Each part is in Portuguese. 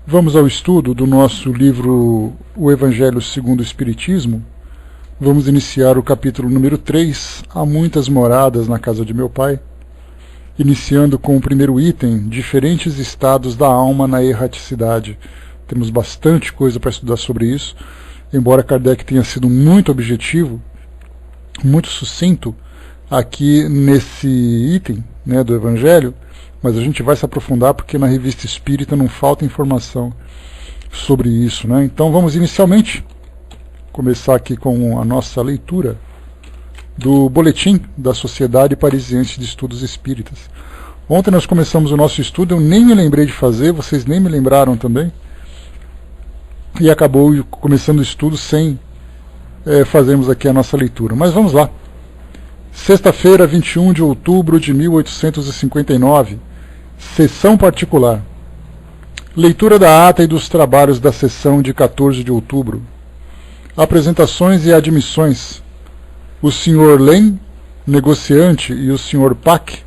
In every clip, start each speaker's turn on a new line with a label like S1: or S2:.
S1: Vamos ao estudo do nosso livro O Evangelho segundo o Espiritismo. Vamos iniciar o capítulo número 3, Há muitas moradas na casa de meu pai, iniciando com o primeiro item, diferentes estados da alma na erraticidade. Temos bastante coisa para estudar sobre isso, embora Kardec tenha sido muito objetivo, muito sucinto aqui nesse item, né, do Evangelho, mas a gente vai se aprofundar porque na Revista Espírita não falta informação sobre isso, né? Então vamos inicialmente começar aqui com a nossa leitura do Boletim da Sociedade Parisiense de Estudos Espíritas. Ontem nós começamos o nosso estudo, eu nem me lembrei de fazer, vocês nem me lembraram também, e acabou começando o estudo sem fazermos aqui a nossa leitura. Mas vamos lá. Sexta-feira, 21 de outubro de 1859, sessão particular. Leitura da ata e dos trabalhos da sessão de 14 de outubro. Apresentações e admissões. O Sr. Len, negociante, e o Sr. Pack,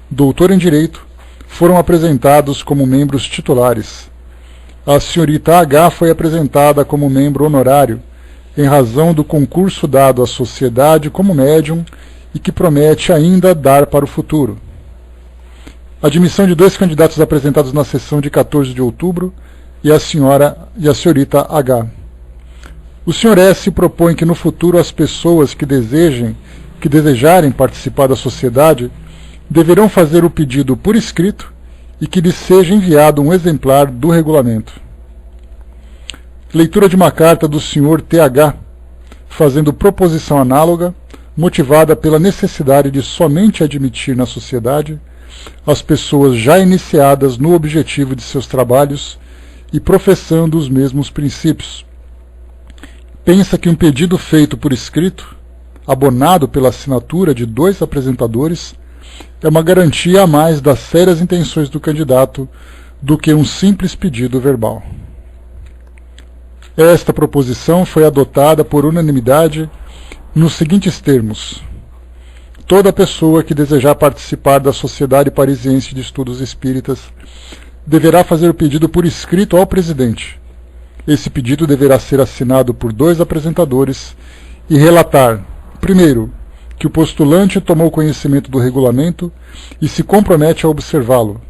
S1: doutor em Direito, foram apresentados como membros titulares. A Srta. H. foi apresentada como membro honorário, em razão do concurso dado à sociedade como médium e que promete ainda dar para o futuro. Admissão de 2 candidatos apresentados na sessão de 14 de outubro e a Srta. H. O Sr. S. propõe que no futuro as pessoas que desejarem participar da sociedade deverão fazer o pedido por escrito e que lhes seja enviado um exemplar do regulamento. Leitura de uma carta do Sr. Th, fazendo proposição análoga, motivada pela necessidade de somente admitir na sociedade as pessoas já iniciadas no objetivo de seus trabalhos e professando os mesmos princípios. Pensa que um pedido feito por escrito, abonado pela assinatura de 2 apresentadores, é uma garantia a mais das sérias intenções do candidato do que um simples pedido verbal. Esta proposição foi adotada por unanimidade nos seguintes termos: toda pessoa que desejar participar da Sociedade Parisiense de Estudos Espíritas deverá fazer o pedido por escrito ao presidente. Esse pedido deverá ser assinado por 2 apresentadores e relatar, primeiro, que o postulante tomou conhecimento do regulamento e se compromete a observá-lo.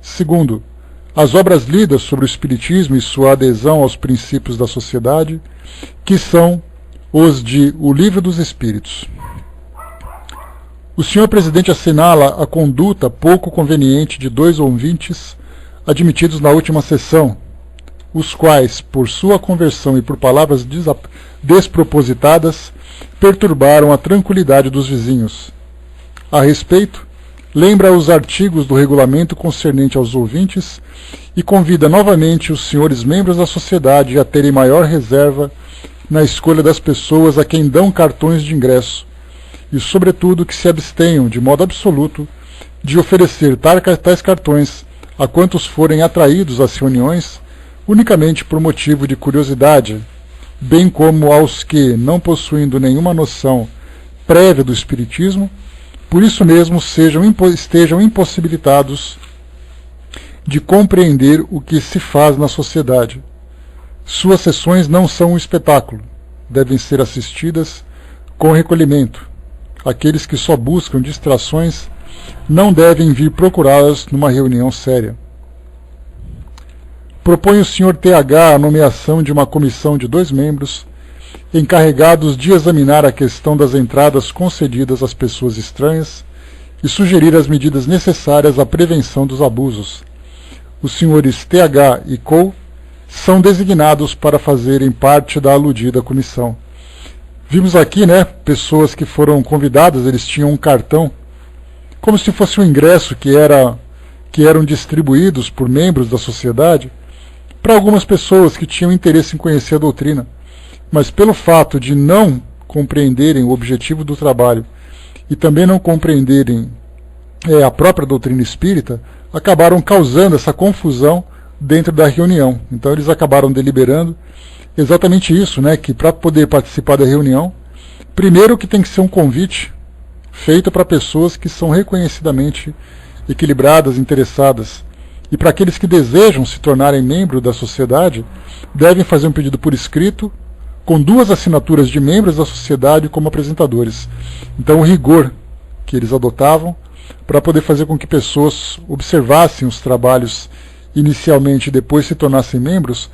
S1: Segundo, as obras lidas sobre o Espiritismo e sua adesão aos princípios da sociedade, que são os de O Livro dos Espíritos. O Sr. Presidente assinala a conduta pouco conveniente de 2 ouvintes admitidos na última sessão, os quais, por sua conversão e por palavras despropositadas, perturbaram a tranquilidade dos vizinhos. A respeito, lembra os artigos do regulamento concernente aos ouvintes e convida novamente os senhores membros da sociedade a terem maior reserva na escolha das pessoas a quem dão cartões de ingresso e, sobretudo, que se abstenham, de modo absoluto, de oferecer tais cartões a quantos forem atraídos às reuniões unicamente por motivo de curiosidade, bem como aos que, não possuindo nenhuma noção prévia do Espiritismo, por isso mesmo estejam impossibilitados de compreender o que se faz na sociedade. Suas sessões não são um espetáculo, devem ser assistidas com recolhimento. Aqueles que só buscam distrações não devem vir procurá-las numa reunião séria. Propõe o Sr. Th a nomeação de uma comissão de 2 membros encarregados de examinar a questão das entradas concedidas às pessoas estranhas e sugerir as medidas necessárias à prevenção dos abusos. Os Srs. Th e Co. são designados para fazerem parte da aludida comissão. Vimos aqui, né, pessoas que foram convidadas, eles tinham um cartão, como se fosse um ingresso que eram distribuídos por membros da sociedade para algumas pessoas que tinham interesse em conhecer a doutrina, mas pelo fato de não compreenderem o objetivo do trabalho e também não compreenderem a própria doutrina espírita, acabaram causando essa confusão dentro da reunião. Então eles acabaram deliberando exatamente isso, né, que para poder participar da reunião, primeiro que tem que ser um convite feito para pessoas que são reconhecidamente equilibradas, interessadas, E para aqueles que desejam se tornarem membro da sociedade, devem fazer um pedido por escrito, com 2 assinaturas de membros da sociedade como apresentadores. Então o rigor que eles adotavam para poder fazer com que pessoas observassem os trabalhos inicialmente e depois se tornassem membros,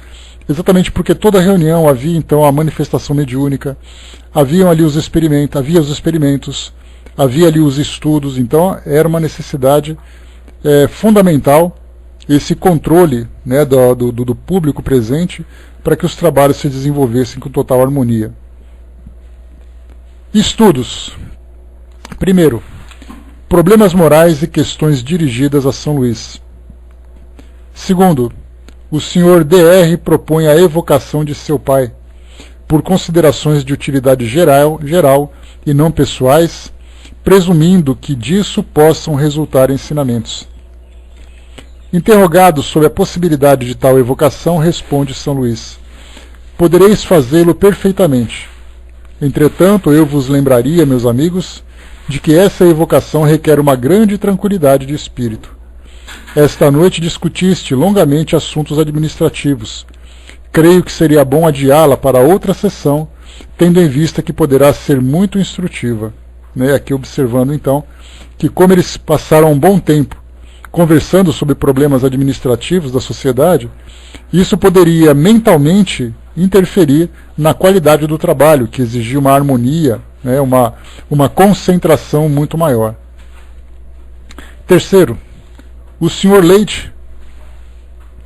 S1: exatamente porque toda reunião havia então a manifestação mediúnica, havia ali os experimentos, havia ali os estudos, então era uma necessidade fundamental esse controle, né, do público presente para que os trabalhos se desenvolvessem com total harmonia. Estudos. Primeiro, problemas morais e questões dirigidas a São Luís. Segundo, o Sr. Dr. propõe a evocação de seu pai, por considerações de utilidade geral e não pessoais, presumindo que disso possam resultar ensinamentos. Interrogado sobre a possibilidade de tal evocação, responde São Luís: podereis fazê-lo perfeitamente. Entretanto, eu vos lembraria, meus amigos, de que essa evocação requer uma grande tranquilidade de espírito. Esta noite discutiste longamente assuntos administrativos. Creio que seria bom adiá-la para outra sessão, tendo em vista que poderá ser muito instrutiva. Aqui observando então que como eles passaram um bom tempo conversando sobre problemas administrativos da sociedade, isso poderia mentalmente interferir na qualidade do trabalho, que exigia uma harmonia, uma concentração muito maior. Terceiro, o Sr. Leite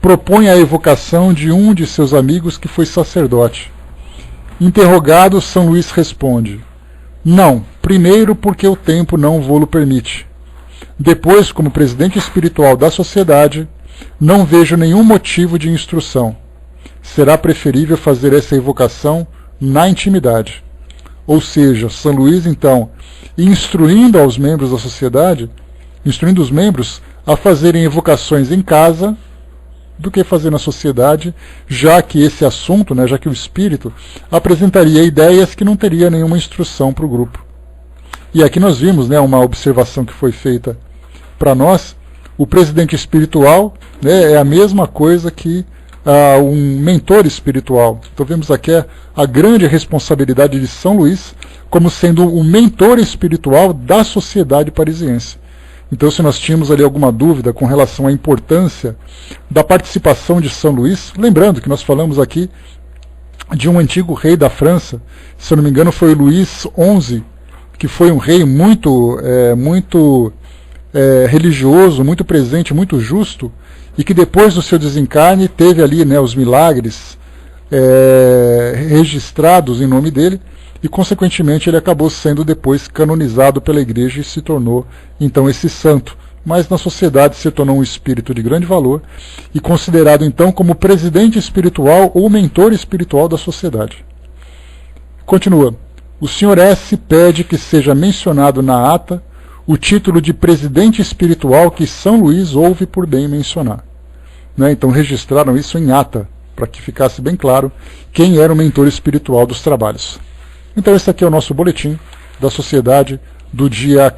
S1: propõe a evocação de um de seus amigos que foi sacerdote. Interrogado, São Luís responde: não, primeiro porque o tempo não vô-lo permite. Depois, como presidente espiritual da sociedade, não vejo nenhum motivo de instrução. Será preferível fazer essa evocação na intimidade. Ou seja, São Luís, então, instruindo aos membros da sociedade, instruindo os membros a fazerem evocações em casa, do que fazer na sociedade, já que esse assunto, já que o espírito apresentaria ideias que não teria nenhuma instrução para o grupo. E aqui nós vimos uma observação que foi feita para nós. O presidente espiritual é a mesma coisa que um mentor espiritual. Então vemos aqui a grande responsabilidade de São Luís como sendo o mentor espiritual da sociedade parisiense. Então, se nós tínhamos ali alguma dúvida com relação à importância da participação de São Luís, lembrando que nós falamos aqui de um antigo rei da França, se eu não me engano foi o Luís XI, que foi um rei muito religioso, muito presente, muito justo, e que depois do seu desencarne teve ali os milagres registrados em nome dele, e consequentemente ele acabou sendo depois canonizado pela Igreja e se tornou então esse santo. Mas na sociedade se tornou um espírito de grande valor e considerado então como presidente espiritual ou mentor espiritual da sociedade. Continua. O Sr. S. pede que seja mencionado na ata o título de presidente espiritual que São Luís houve por bem mencionar. Então registraram isso em ata, para que ficasse bem claro quem era o mentor espiritual dos trabalhos. Então esse aqui é o nosso boletim da sociedade do dia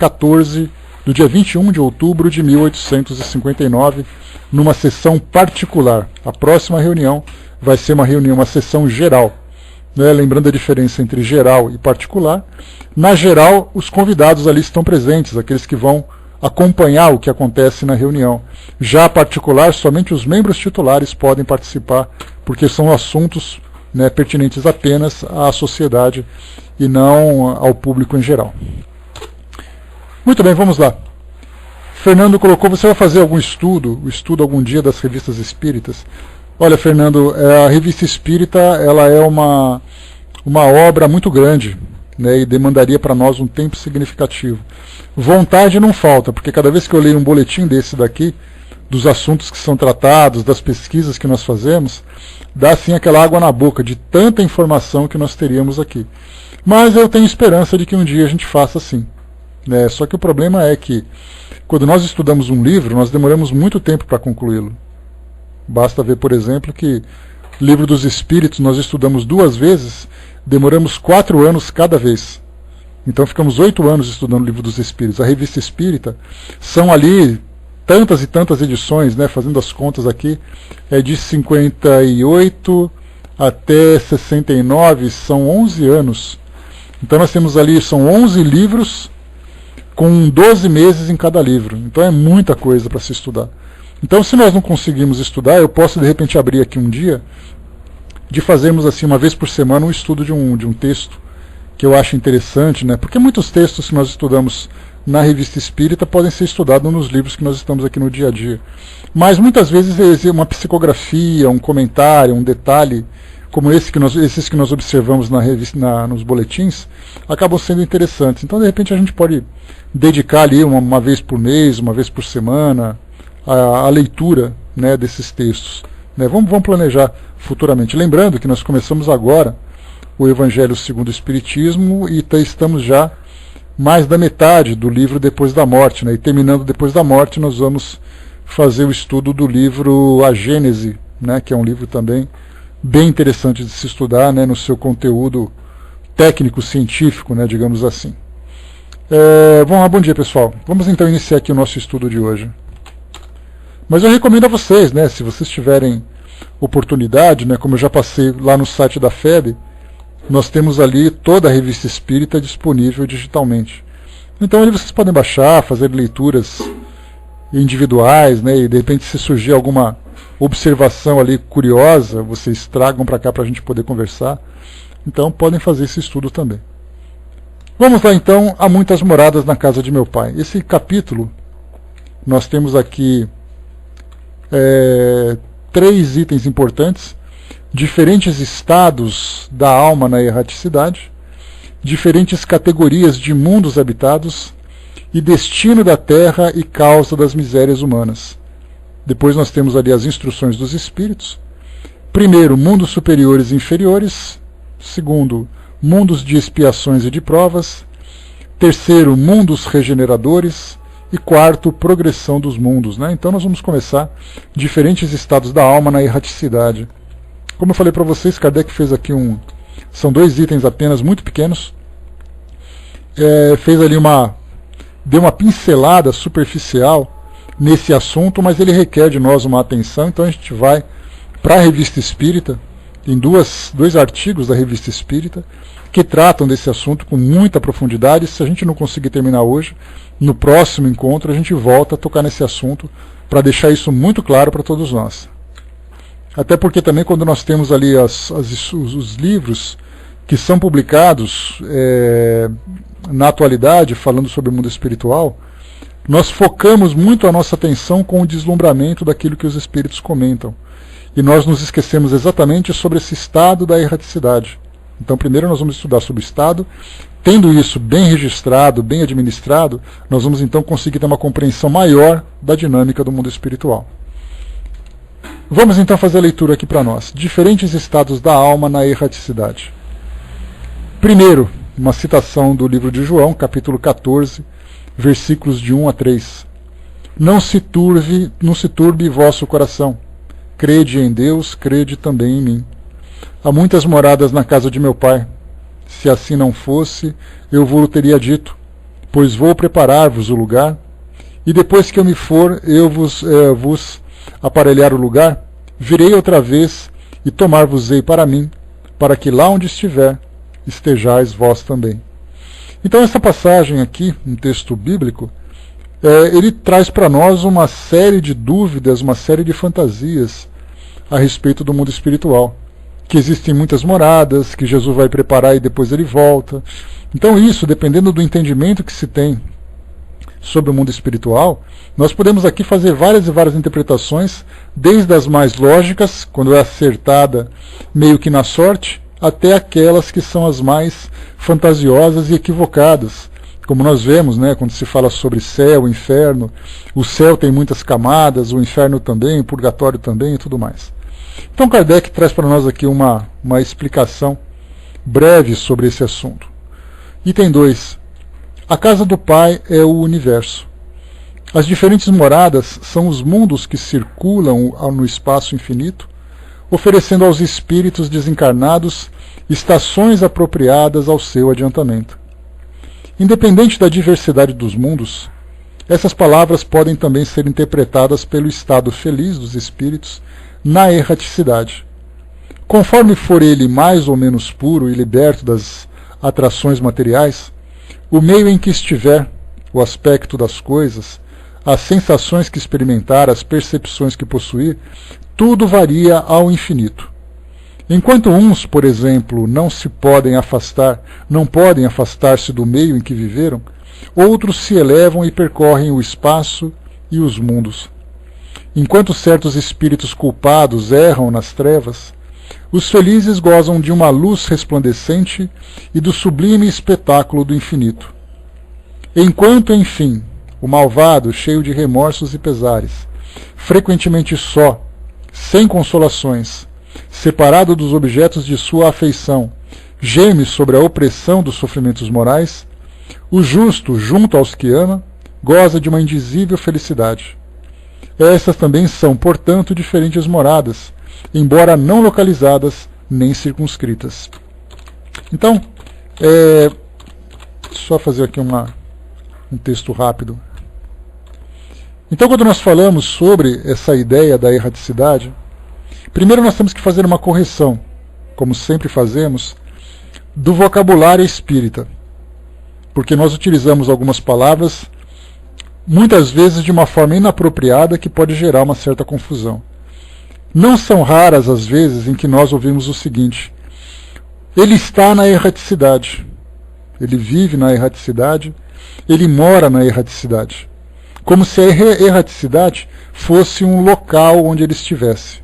S1: 21 de outubro de 1859, numa sessão particular. A próxima reunião vai ser uma sessão geral. Lembrando a diferença entre geral e particular. Na geral, os convidados ali estão presentes, aqueles que vão acompanhar o que acontece na reunião. Já a particular, somente os membros titulares podem participar, porque são assuntos pertinentes apenas à sociedade e não ao público em geral. Muito bem, vamos lá. Fernando colocou: você vai fazer algum estudo algum dia das revistas espíritas? Olha, Fernando, a revista espírita ela é uma obra muito grande, e demandaria para nós um tempo significativo. Vontade não falta, porque cada vez que eu leio um boletim desse daqui, dos assuntos que são tratados, das pesquisas que nós fazemos, dá assim aquela água na boca de tanta informação que nós teríamos aqui. Mas eu tenho esperança de que um dia a gente faça assim. Só que o problema é que, quando nós estudamos um livro, nós demoramos muito tempo para concluí-lo. Basta ver, por exemplo, que o Livro dos Espíritos nós estudamos 2 vezes, demoramos 4 anos cada vez. Então ficamos 8 anos estudando o Livro dos Espíritos. A revista espírita são ali tantas e tantas edições, né, fazendo as contas aqui, de 58 até 69, são 11 anos. Então nós temos ali, são 11 livros com 12 meses em cada livro. Então é muita coisa para se estudar. Então, se nós não conseguirmos estudar, eu posso de repente abrir aqui um dia de fazermos assim uma vez por semana um estudo de um texto que eu acho interessante, né? Porque muitos textos que nós estudamos na Revista Espírita podem ser estudados nos livros que nós estamos aqui no dia a dia. Mas muitas vezes uma psicografia, um comentário, um detalhe como esses que nós observamos na revista, nos boletins, acabam sendo interessantes. Então, de repente, a gente pode dedicar ali uma vez por mês, uma vez por semana, a leitura, né, desses textos. Né? Vamos planejar futuramente. Lembrando que nós começamos agora o Evangelho segundo o Espiritismo e estamos já mais da metade do livro Depois da Morte. Né? E terminando Depois da Morte, nós vamos fazer o estudo do livro A Gênese, né, que é um livro também bem interessante de se estudar, né, no seu conteúdo técnico-científico, né, digamos assim. Bom dia, pessoal. Vamos então iniciar aqui o nosso estudo de hoje. Mas eu recomendo a vocês, né, se vocês tiverem oportunidade, né, como eu já passei lá no site da FEB, nós temos ali toda a Revista Espírita disponível digitalmente. Então ali vocês podem baixar, fazer leituras individuais, né, e de repente se surgir alguma observação ali curiosa, vocês tragam para cá para a gente poder conversar. Então podem fazer esse estudo também. Vamos lá então a Muitas Moradas na Casa de Meu Pai. Esse capítulo, nós temos aqui 3 itens importantes: diferentes estados da alma na erraticidade, diferentes categorias de mundos habitados e destino da Terra e causa das misérias humanas. Depois nós temos ali as instruções dos espíritos. Primeiro, mundos superiores e inferiores. Segundo, mundos de expiações e de provas. Terceiro, mundos regeneradores. E quarto, progressão dos mundos. Né? Então nós vamos começar diferentes estados da alma na erraticidade. Como eu falei para vocês, Kardec fez aqui são 2 itens apenas, muito pequenos. Fez ali deu uma pincelada superficial nesse assunto, mas ele requer de nós uma atenção. Então a gente vai para a Revista Espírita, em dois artigos da Revista Espírita, que tratam desse assunto com muita profundidade. Se a gente não conseguir terminar hoje, no próximo encontro a gente volta a tocar nesse assunto para deixar isso muito claro para todos nós. Até porque também quando nós temos ali os livros que são publicados na atualidade, falando sobre o mundo espiritual, nós focamos muito a nossa atenção com o deslumbramento daquilo que os espíritos comentam. E nós nos esquecemos exatamente sobre esse estado da erraticidade. Então primeiro nós vamos estudar sobre o estado. Tendo isso bem registrado, bem administrado, nós vamos então conseguir ter uma compreensão maior da dinâmica do mundo espiritual. Vamos então fazer a leitura aqui para nós. Diferentes estados da alma na erraticidade. Primeiro, uma citação do livro de João, capítulo 14, versículos de 1 a 3. Não se turbe vosso coração. Crede em Deus, crede também em mim. Há muitas moradas na casa de meu Pai. Se assim não fosse, eu vos teria dito, pois vou preparar-vos o lugar, e depois que eu me for, eu vos aparelhar o lugar, virei outra vez e tomar-vos-ei para mim, para que lá onde estiver, estejais vós também. Então essa passagem aqui, um texto bíblico, ele traz para nós uma série de dúvidas, uma série de fantasias a respeito do mundo espiritual. Que existem muitas moradas, que Jesus vai preparar e depois ele volta. Então isso, dependendo do entendimento que se tem sobre o mundo espiritual, nós podemos aqui fazer várias e várias interpretações, desde as mais lógicas, quando é acertada meio que na sorte, até aquelas que são as mais fantasiosas e equivocadas. Como nós vemos, né, quando se fala sobre céu, inferno, o céu tem muitas camadas, o inferno também, o purgatório também e tudo mais. Então Kardec traz para nós aqui uma explicação breve sobre esse assunto. Item 2. A casa do Pai é o universo. As diferentes moradas são os mundos que circulam no espaço infinito, oferecendo aos espíritos desencarnados estações apropriadas ao seu adiantamento. Independente da diversidade dos mundos, Essas palavras podem também ser interpretadas pelo estado feliz dos espíritos na erraticidade. Conforme for ele mais ou menos puro e liberto das atrações materiais, o meio em que estiver, o aspecto das coisas, as sensações que experimentar, as percepções que possuir, tudo varia ao infinito. Enquanto uns, por exemplo, não podem afastar-se do meio em que viveram, outros se elevam e percorrem o espaço e os mundos. Enquanto certos espíritos culpados erram nas trevas, os felizes gozam de uma luz resplandecente e do sublime espetáculo do infinito. Enquanto, enfim, o malvado, cheio de remorsos e pesares, frequentemente só, sem consolações, separado dos objetos de sua afeição, geme sobre a opressão dos sofrimentos morais, o justo, junto aos que ama, goza de uma indizível felicidade. Essas também são, portanto, diferentes moradas, embora não localizadas nem circunscritas. Então, só fazer aqui um texto rápido. Então, quando nós falamos sobre essa ideia da erraticidade, primeiro nós temos que fazer uma correção, como sempre fazemos, do vocabulário espírita, porque nós utilizamos algumas palavras, muitas vezes de uma forma inapropriada, que pode gerar uma certa confusão. Não são raras as vezes em que nós ouvimos o seguinte: ele está na erraticidade, ele vive na erraticidade, ele mora na erraticidade, como se a erraticidade fosse um local onde ele estivesse.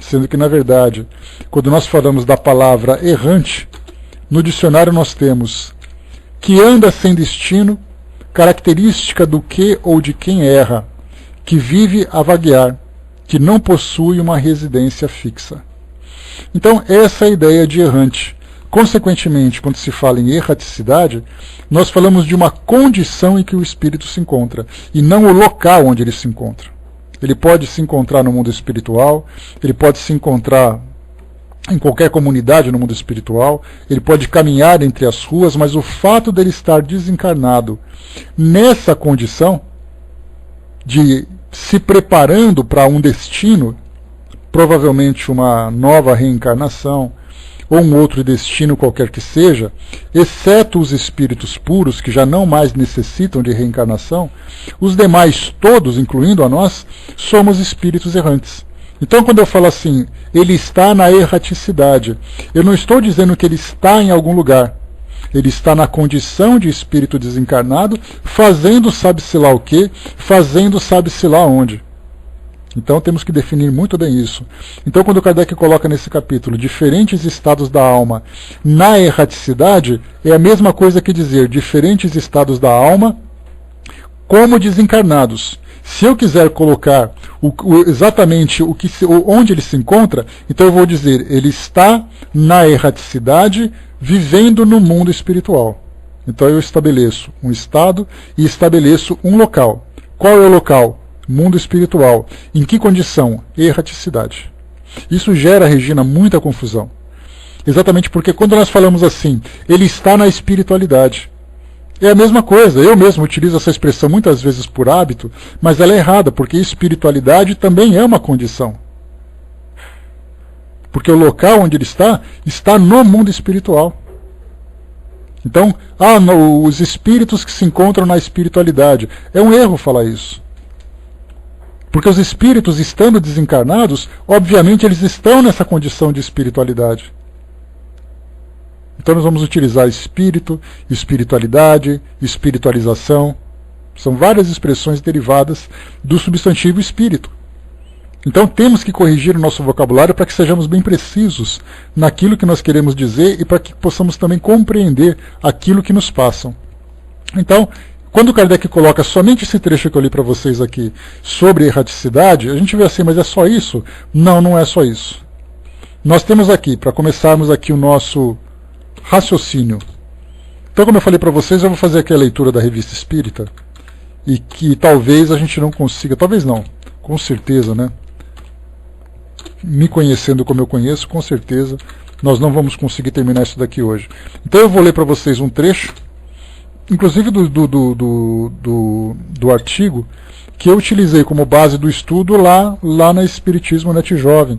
S1: Sendo que, na verdade, quando nós falamos da palavra errante, no dicionário nós temos que anda sem destino, característica do que ou de quem erra, que vive a vaguear, que não possui uma residência fixa. Então, essa é a ideia de errante. Consequentemente, quando se fala em erraticidade, nós falamos de uma condição em que o espírito se encontra, e não o local onde ele se encontra. Ele pode se encontrar no mundo espiritual, ele pode se encontrar em qualquer comunidade no mundo espiritual, ele pode caminhar entre as ruas, mas o fato dele estar desencarnado nessa condição de se preparando para um destino, provavelmente uma nova reencarnação, ou um outro destino qualquer que seja, exceto os espíritos puros, que já não mais necessitam de reencarnação, os demais todos, incluindo a nós, somos espíritos errantes. Então, quando eu falo assim, ele está na erraticidade, eu não estou dizendo que ele está em algum lugar. Ele está na condição de espírito desencarnado, fazendo sabe-se lá o quê, fazendo sabe-se lá onde. Então temos que definir muito bem isso. Então, quando Kardec coloca nesse capítulo diferentes estados da alma na erraticidade, é a mesma coisa que dizer diferentes estados da alma como desencarnados. Se eu quiser colocar exatamente onde ele se encontra, então eu vou dizer, ele está na erraticidade, vivendo no mundo espiritual. Então eu estabeleço um estado e estabeleço um local. Qual é o local? Mundo espiritual. Em que condição? Erraticidade. Isso gera, Regina, muita confusão. Exatamente porque quando nós falamos assim, ele está na espiritualidade, é a mesma coisa. Eu mesmo utilizo essa expressão muitas vezes por hábito, mas ela é errada, porque espiritualidade também é uma condição. Porque o local onde ele está no mundo espiritual. Então, os espíritos que se encontram na espiritualidade. É um erro falar isso. Porque os espíritos, estando desencarnados, obviamente eles estão nessa condição de espiritualidade. Então nós vamos utilizar espírito, espiritualidade, espiritualização. São várias expressões derivadas do substantivo espírito. Então temos que corrigir o nosso vocabulário para que sejamos bem precisos naquilo que nós queremos dizer e para que possamos também compreender aquilo que nos passam. Então, quando Kardec coloca somente esse trecho que eu li para vocês aqui sobre erraticidade, a gente vê assim, mas é só isso? Não, não é só isso. Nós temos aqui, para começarmos aqui o nosso raciocínio. Então, como eu falei para vocês, eu vou fazer aqui a leitura da Revista Espírita, e que talvez a gente não consiga, talvez não, com certeza, né? Me conhecendo como eu conheço, com certeza, nós não vamos conseguir terminar isso daqui hoje. Então eu vou ler para vocês um trecho, inclusive do artigo que eu utilizei como base do estudo lá na Espiritismo Net Jovem,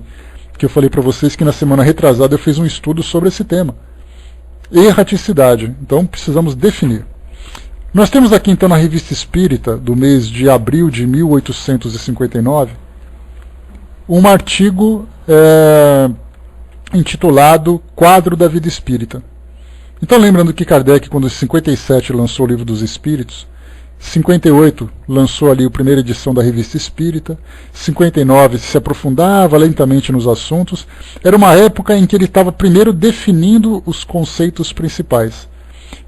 S1: que eu falei para vocês que na semana retrasada eu fiz um estudo sobre esse tema. Erraticidade. Então precisamos definir. Nós temos aqui então na Revista Espírita, do mês de abril de 1859, um artigo intitulado Quadro da Vida Espírita. Então, lembrando que Kardec, quando em 57 lançou o Livro dos Espíritos, 58 lançou ali a primeira edição da Revista Espírita, 59 se aprofundava lentamente nos assuntos. Era uma época em que ele estava primeiro definindo os conceitos principais.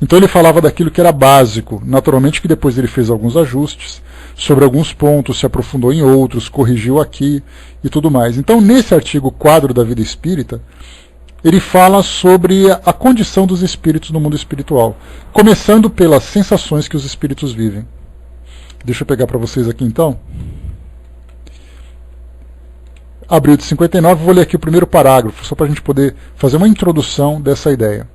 S1: Então ele falava daquilo que era básico, naturalmente que depois ele fez alguns ajustes sobre alguns pontos, se aprofundou em outros, corrigiu aqui e tudo mais. Então nesse artigo Quadro da Vida Espírita, ele fala sobre a condição dos espíritos no mundo espiritual, começando pelas sensações que os espíritos vivem. Deixa eu pegar para vocês aqui então. Abril de 59, vou ler aqui o primeiro parágrafo, só para a gente poder fazer uma introdução dessa ideia.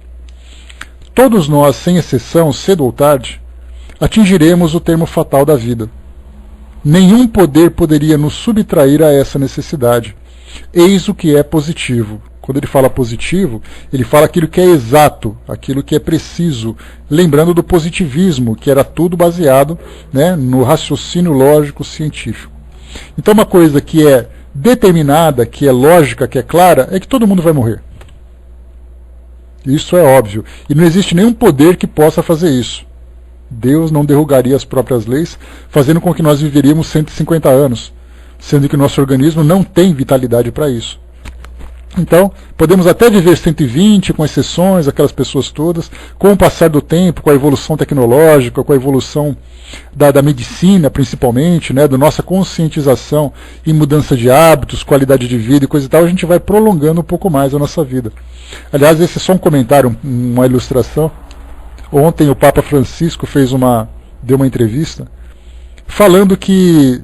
S1: Todos nós, sem exceção, cedo ou tarde, atingiremos o termo fatal da vida. Nenhum poder poderia nos subtrair a essa necessidade. Eis o que é positivo. Quando ele fala positivo, ele fala aquilo que é exato, aquilo que é preciso, lembrando do positivismo, que era tudo baseado, né, no raciocínio lógico científico. Então uma coisa que é determinada, que é lógica, que é clara, é que todo mundo vai morrer. Isso é óbvio. E não existe nenhum poder que possa fazer isso. Deus não derrugaria as próprias leis, fazendo com que nós viveríamos 150 anos, sendo que o nosso organismo não tem vitalidade para isso. Então, podemos até viver 120, com exceções, aquelas pessoas todas, com o passar do tempo, com a evolução tecnológica, com a evolução da medicina, principalmente, né, da nossa conscientização e mudança de hábitos, qualidade de vida e coisa e tal, a gente vai prolongando um pouco mais a nossa vida. Aliás, esse é só um comentário, uma ilustração. Ontem o Papa Francisco deu uma entrevista, falando que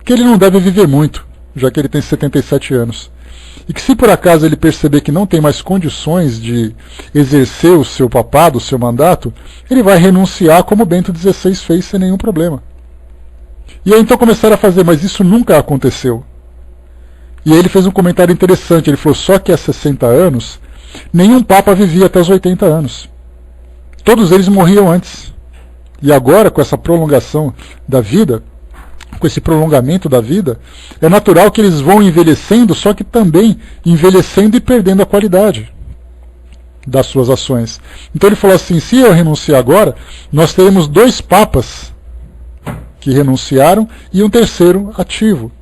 S1: ele não deve viver muito, já que ele tem 77 anos. E que se por acaso ele perceber que não tem mais condições de exercer o seu papado, o seu mandato, ele vai renunciar como Bento XVI fez sem nenhum problema. E aí então começaram a fazer, mas isso nunca aconteceu. E aí ele fez um comentário interessante, ele falou, só que há 60 anos, nenhum Papa vivia até os 80 anos. Todos eles morriam antes. E agora, com essa prolongação da vida, com esse prolongamento da vida, é natural que eles vão envelhecendo, só que também envelhecendo e perdendo a qualidade das suas ações. Então ele falou assim, se eu renunciar agora, nós teremos 2 papas que renunciaram e um terceiro ativo.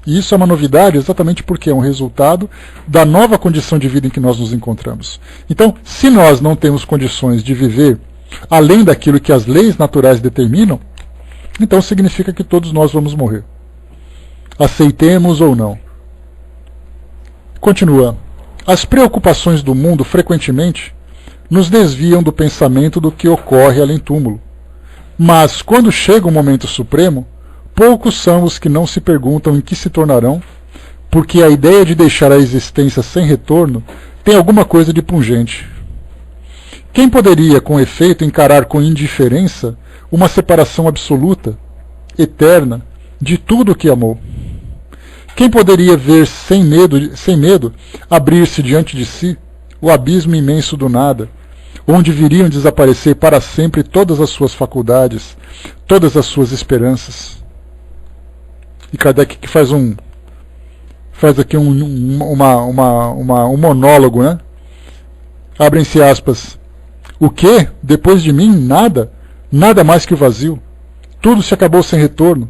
S1: E isso é uma novidade exatamente porque é um resultado da nova condição de vida em que nós nos encontramos. Então, se nós não temos condições de viver além daquilo que as leis naturais determinam, então significa que todos nós vamos morrer. Aceitemos ou não. Continua. As preocupações do mundo frequentemente nos desviam do pensamento do que ocorre além-túmulo. Mas, quando chega o momento supremo, poucos são os que não se perguntam em que se tornarão, porque a ideia de deixar a existência sem retorno tem alguma coisa de pungente. Quem poderia, com efeito, encarar com indiferença uma separação absoluta, eterna, de tudo o que amou? Quem poderia ver sem medo abrir-se diante de si o abismo imenso do nada, onde viriam desaparecer para sempre todas as suas faculdades, todas as suas esperanças? E Kardec que faz aqui um monólogo, né? Abrem-se aspas. O que? Depois de mim, nada? Nada mais que o vazio. Tudo se acabou sem retorno.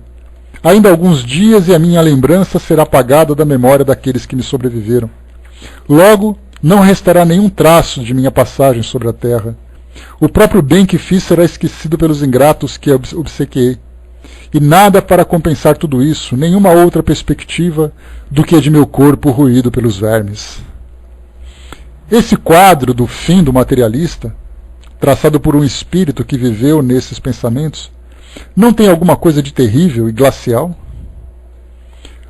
S1: Ainda alguns dias e a minha lembrança será apagada da memória daqueles que me sobreviveram. Logo, não restará nenhum traço de minha passagem sobre a terra. O próprio bem que fiz será esquecido pelos ingratos que obsequiei. E nada para compensar tudo isso, nenhuma outra perspectiva do que a de meu corpo ruído pelos vermes. Esse quadro do fim do materialista, traçado por um espírito que viveu nesses pensamentos, não tem alguma coisa de terrível e glacial?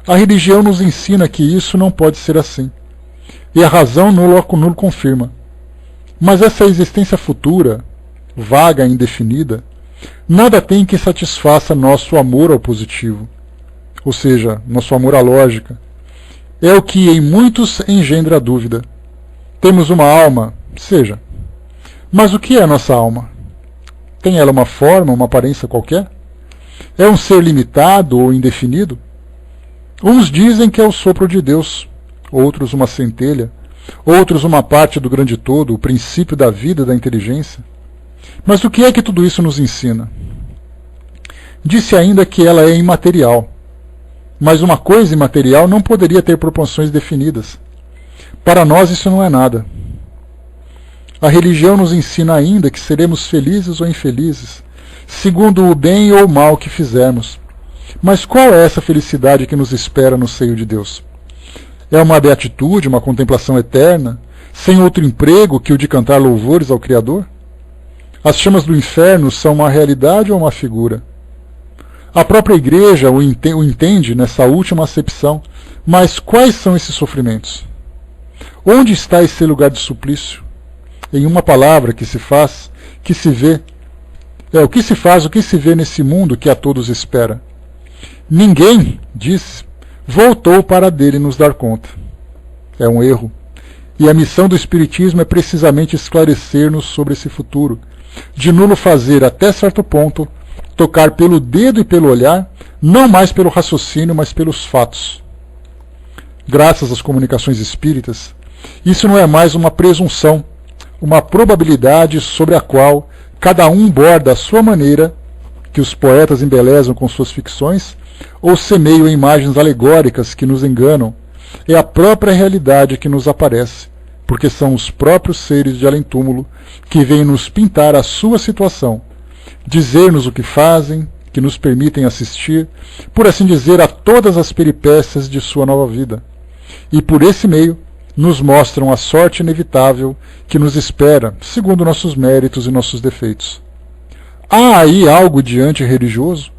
S1: A religião nos ensina que isso não pode ser assim, e a razão nulo confirma. Mas essa existência futura, vaga e indefinida, nada tem que satisfaça nosso amor ao positivo, ou seja, nosso amor à lógica. É o que em muitos engendra a dúvida. Temos uma alma, seja. Mas o que é a nossa alma? Tem ela uma forma, uma aparência qualquer? É um ser limitado ou indefinido? Uns dizem que é o sopro de Deus, outros uma centelha, outros uma parte do grande todo, o princípio da vida e da inteligência. Mas o que é que tudo isso nos ensina? Disse ainda que ela é imaterial. Mas uma coisa imaterial não poderia ter proporções definidas. Para nós isso não é nada. A religião nos ensina ainda que seremos felizes ou infelizes, segundo o bem ou o mal que fizermos. Mas qual é essa felicidade que nos espera no seio de Deus? É uma beatitude, uma contemplação eterna, sem outro emprego que o de cantar louvores ao Criador? As chamas do inferno são uma realidade ou uma figura? A própria Igreja o entende nessa última acepção, mas quais são esses sofrimentos? Onde está esse lugar de suplício? Em uma palavra, que se faz, que se vê. É o que se faz, o que se vê nesse mundo que a todos espera. Ninguém, diz, voltou para dele nos dar conta. É um erro. E a missão do Espiritismo é precisamente esclarecer-nos sobre esse futuro, de nulo fazer, até certo ponto, tocar pelo dedo e pelo olhar, não mais pelo raciocínio, mas pelos fatos. Graças às comunicações espíritas, isso não é mais uma presunção, uma probabilidade sobre a qual cada um borda à sua maneira, que os poetas embelezam com suas ficções, ou semeiam imagens alegóricas que nos enganam. É a própria realidade que nos aparece, porque são os próprios seres de além-túmulo que vêm nos pintar a sua situação, dizer-nos o que fazem, que nos permitem assistir, por assim dizer, a todas as peripécias de sua nova vida. E por esse meio nos mostram a sorte inevitável que nos espera, segundo nossos méritos e nossos defeitos. Há aí algo de antirreligioso?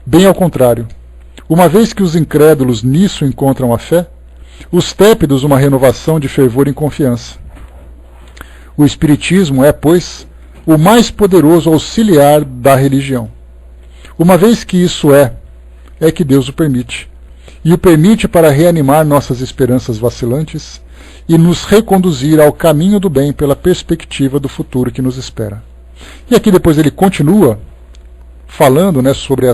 S1: Bem ao contrário. Uma vez que os incrédulos nisso encontram a fé, os tépidos uma renovação de fervor e confiança. O Espiritismo é, pois, o mais poderoso auxiliar da religião. Uma vez que isso é que Deus o permite. E o permite para reanimar nossas esperanças vacilantes e nos reconduzir ao caminho do bem pela perspectiva do futuro que nos espera. E aqui depois ele continua falando, sobre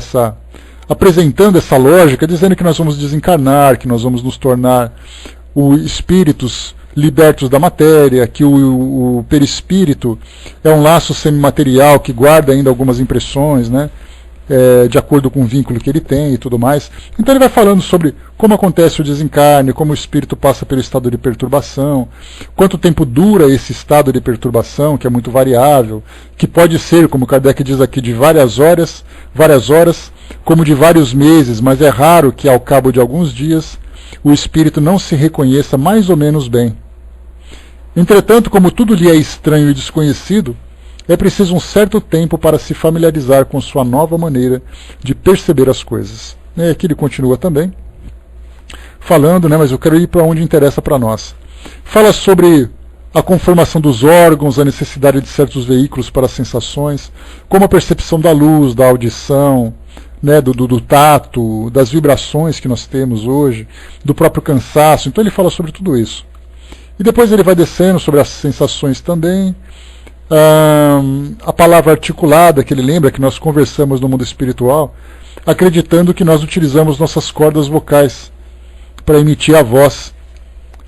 S1: apresentando essa lógica, dizendo que nós vamos desencarnar, que nós vamos nos tornar espíritos libertos da matéria, que o perispírito é um laço semimaterial que guarda ainda algumas impressões, de acordo com o vínculo que ele tem e tudo mais. Então ele vai falando sobre como acontece o desencarne, como o espírito passa pelo estado de perturbação, quanto tempo dura esse estado de perturbação, que é muito variável, que pode ser, como Kardec diz aqui, de várias horas, como de vários meses, mas é raro que ao cabo de alguns dias o espírito não se reconheça mais ou menos bem. Entretanto, como tudo lhe é estranho e desconhecido, é preciso um certo tempo para se familiarizar com sua nova maneira de perceber as coisas. E aqui ele continua também, falando, mas eu quero ir para onde interessa para nós. Fala sobre a conformação dos órgãos, a necessidade de certos veículos para as sensações, como a percepção da luz, da audição, do tato, das vibrações que nós temos hoje, do próprio cansaço. Então ele fala sobre tudo isso. E depois ele vai descendo sobre as sensações também, a palavra articulada, que ele lembra que nós conversamos no mundo espiritual, acreditando que nós utilizamos nossas cordas vocais para emitir a voz.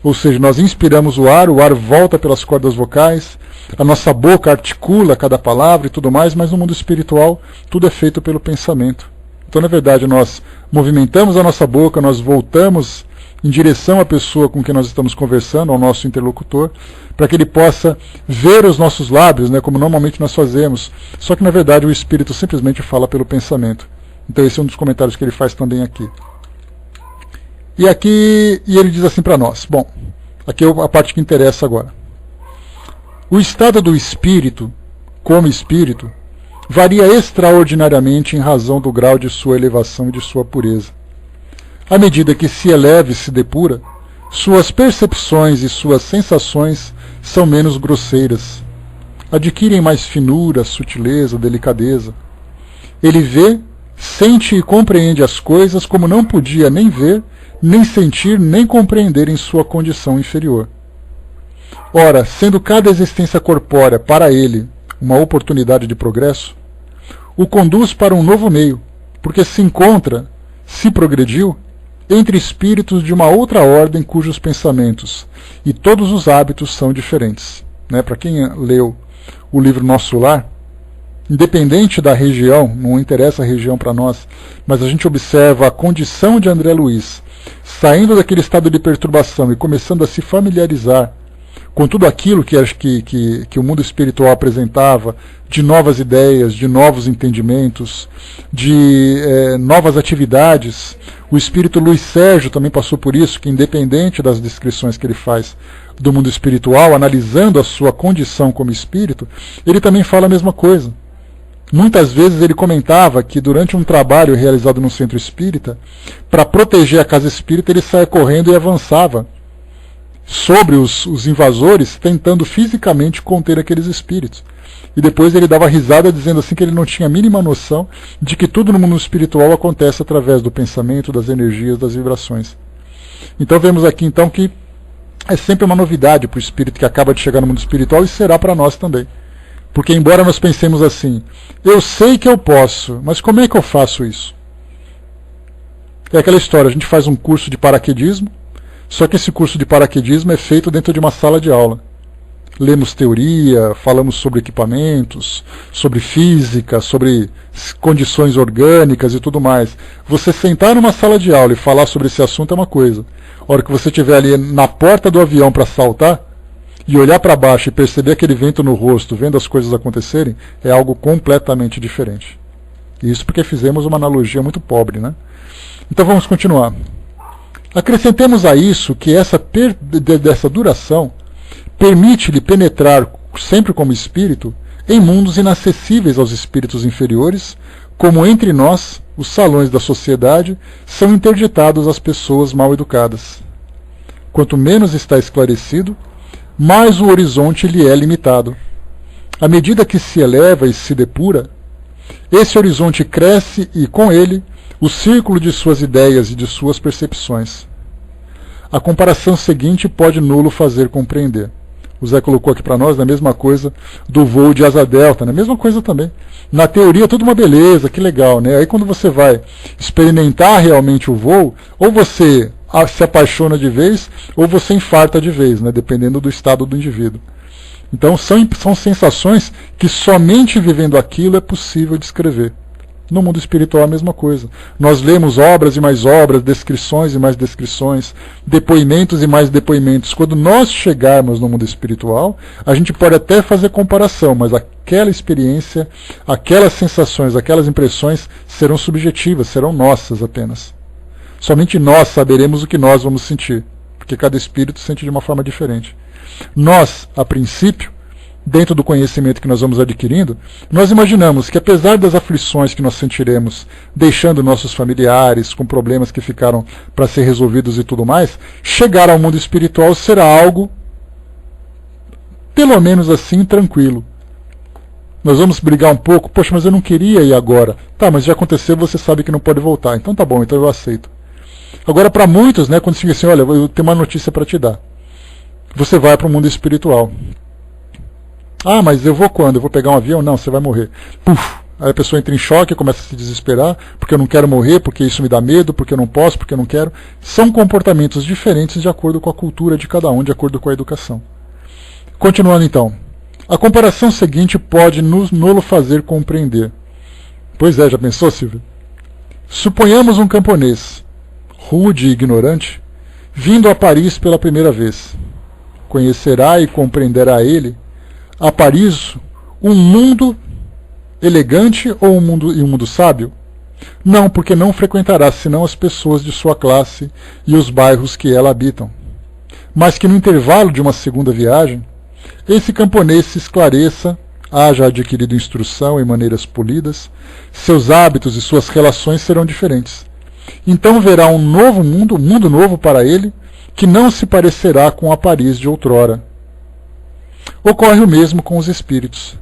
S1: Ou seja, nós inspiramos o ar volta pelas cordas vocais, a nossa boca articula cada palavra e tudo mais, mas no mundo espiritual tudo é feito pelo pensamento. Então, na verdade, nós movimentamos a nossa boca, nós voltamos em direção à pessoa com quem nós estamos conversando, ao nosso interlocutor, para que ele possa ver os nossos lábios, como normalmente nós fazemos. Só que, na verdade, o espírito simplesmente fala pelo pensamento. Então esse é um dos comentários que ele faz também aqui. E ele diz assim para nós. Bom, aqui é a parte que interessa agora. O estado do espírito, como espírito, varia extraordinariamente em razão do grau de sua elevação e de sua pureza. À medida que se eleva e se depura, suas percepções e suas sensações são menos grosseiras. adquirem mais finura, sutileza, delicadeza. Ele vê, sente e compreende as coisas como não podia nem ver, nem sentir, nem compreender em sua condição inferior. Ora, sendo cada existência corpórea para ele uma oportunidade de progresso, o conduz para um novo meio, porque se encontra, se progrediu, entre espíritos de uma outra ordem cujos pensamentos e todos os hábitos são diferentes. Para quem leu o livro Nosso Lar, independente da região, não interessa a região para nós, mas a gente observa a condição de André Luiz, saindo daquele estado de perturbação e começando a se familiarizar com tudo aquilo que o mundo espiritual apresentava, de novas ideias, de novos entendimentos, de novas atividades. O espírito Luiz Sérgio também passou por isso, que independente das descrições que ele faz do mundo espiritual, analisando a sua condição como espírito, ele também fala a mesma coisa. Muitas vezes ele comentava que durante um trabalho realizado no centro espírita, para proteger a casa espírita, ele saia correndo e avançava sobre os invasores, tentando fisicamente conter aqueles espíritos. E depois ele dava risada dizendo assim que ele não tinha a mínima noção de que tudo no mundo espiritual acontece através do pensamento, das energias, das vibrações. Então vemos aqui então que é sempre uma novidade para o espírito que acaba de chegar no mundo espiritual, e será para nós também. Porque embora nós pensemos assim, eu sei que eu posso, mas como é que eu faço isso? É aquela história, a gente faz um curso de paraquedismo, só que esse curso de paraquedismo é feito dentro de uma sala de aula. Lemos teoria, falamos sobre equipamentos, sobre física, sobre condições orgânicas e tudo mais. Você sentar numa sala de aula e falar sobre esse assunto é uma coisa. A hora que você estiver ali na porta do avião para saltar, e olhar para baixo e perceber aquele vento no rosto, vendo as coisas acontecerem, é algo completamente diferente. Isso porque fizemos uma analogia muito pobre, né? Então vamos continuar. Acrescentemos a isso que dessa duração permite-lhe penetrar, sempre como espírito, em mundos inacessíveis aos espíritos inferiores, como entre nós, os salões da sociedade, são interditados às pessoas mal educadas. Quanto menos está esclarecido, mais o horizonte lhe é limitado. À medida que se eleva e se depura, esse horizonte cresce e, com ele, o círculo de suas ideias e de suas percepções. A comparação seguinte pode nulo fazer compreender. O Zé colocou aqui para nós a mesma coisa do voo de asa delta, a mesma coisa também. Na teoria tudo uma beleza, que legal, né? Aí quando você vai experimentar realmente o voo, ou você se apaixona de vez, ou você infarta de vez, né? Dependendo do estado do indivíduo. Então são sensações que somente vivendo aquilo é possível descrever. No mundo espiritual a mesma coisa. Nós lemos obras e mais obras, descrições e mais descrições, depoimentos e mais depoimentos. Quando nós chegarmos no mundo espiritual, a gente pode até fazer comparação, mas aquela experiência, aquelas sensações, aquelas impressões serão subjetivas, serão nossas apenas. Somente nós saberemos o que nós vamos sentir, porque cada espírito sente de uma forma diferente. Nós, a princípio, dentro do conhecimento que nós vamos adquirindo, nós imaginamos que apesar das aflições que nós sentiremos, deixando nossos familiares com problemas que ficaram para ser resolvidos e tudo mais, chegar ao mundo espiritual será algo, pelo menos assim, tranquilo. Nós vamos brigar um pouco, poxa, mas eu não queria ir agora. Tá, mas já aconteceu, você sabe que não pode voltar. Então tá bom, então eu aceito. Agora para muitos, né, quando se diz assim, olha, eu tenho uma notícia para te dar. Você vai para o mundo espiritual. Ah, mas eu vou quando? Eu vou pegar um avião? Não, você vai morrer. Puf! Aí a pessoa entra em choque, começa a se desesperar, porque eu não quero morrer, porque isso me dá medo, porque eu não posso, porque eu não quero. São comportamentos diferentes de acordo com a cultura de cada um, de acordo com a educação. Continuando então. A comparação seguinte pode nos fazer compreender. Pois é, já pensou, Silvio? Suponhamos um camponês, rude e ignorante, vindo a Paris pela primeira vez. Conhecerá e compreenderá ele a Paris um mundo elegante ou um mundo sábio? Não, porque não frequentará senão as pessoas de sua classe e os bairros que ela habitam. Mas que no intervalo de uma segunda viagem, esse camponês se esclareça, haja adquirido instrução e maneiras polidas, seus hábitos e suas relações serão diferentes. Então verá um mundo novo para ele, que não se parecerá com a Paris de outrora. Ocorre o mesmo com os espíritos,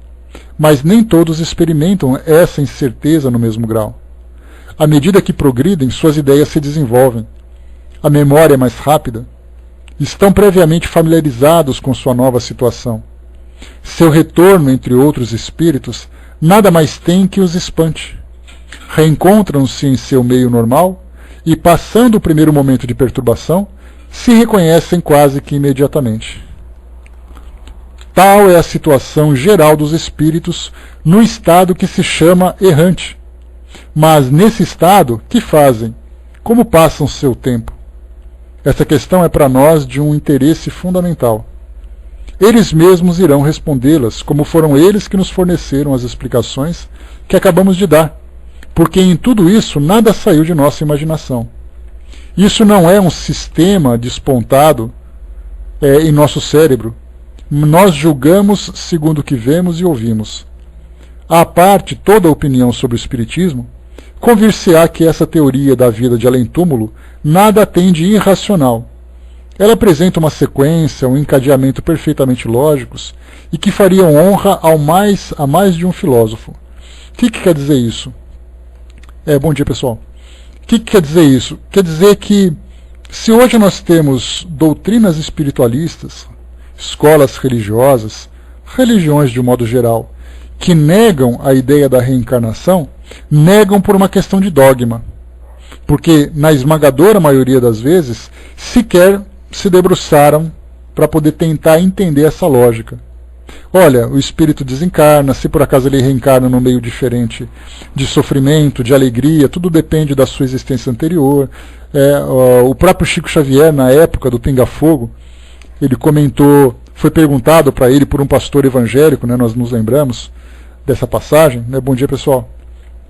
S1: mas nem todos experimentam essa incerteza no mesmo grau. À medida que progridem, suas ideias se desenvolvem. A memória é mais rápida. Estão previamente familiarizados com sua nova situação. Seu retorno entre outros espíritos nada mais tem que os espante. Reencontram-se em seu meio normal e, passando o primeiro momento de perturbação, se reconhecem quase que imediatamente. Tal é a situação geral dos espíritos no estado que se chama errante. Mas nesse estado, que fazem? Como passam seu tempo? Essa questão é para nós de um interesse fundamental. Eles mesmos irão respondê-las, como foram eles que nos forneceram as explicações que acabamos de dar, porque em tudo isso nada saiu de nossa imaginação. Isso não é um sistema despontado em nosso cérebro. Nós julgamos segundo o que vemos e ouvimos. À parte toda a opinião sobre o Espiritismo, convir-se-á que essa teoria da vida de além-túmulo nada tem de irracional. Ela apresenta uma sequência, um encadeamento perfeitamente lógicos e que fariam honra a mais de um filósofo. O que quer dizer isso? Bom dia, pessoal. O que quer dizer isso? Quer dizer que, se hoje nós temos doutrinas espiritualistas, escolas religiosas, religiões de um modo geral, que negam a ideia da reencarnação, negam por uma questão de dogma. Porque, na esmagadora maioria das vezes, sequer se debruçaram para poder tentar entender essa lógica. Olha, o espírito desencarna, se por acaso ele reencarna num meio diferente de sofrimento, de alegria, tudo depende da sua existência anterior. O próprio Chico Xavier, na época do Pinga Fogo, ele comentou, foi perguntado para ele por um pastor evangélico, nós nos lembramos dessa passagem, bom dia, pessoal,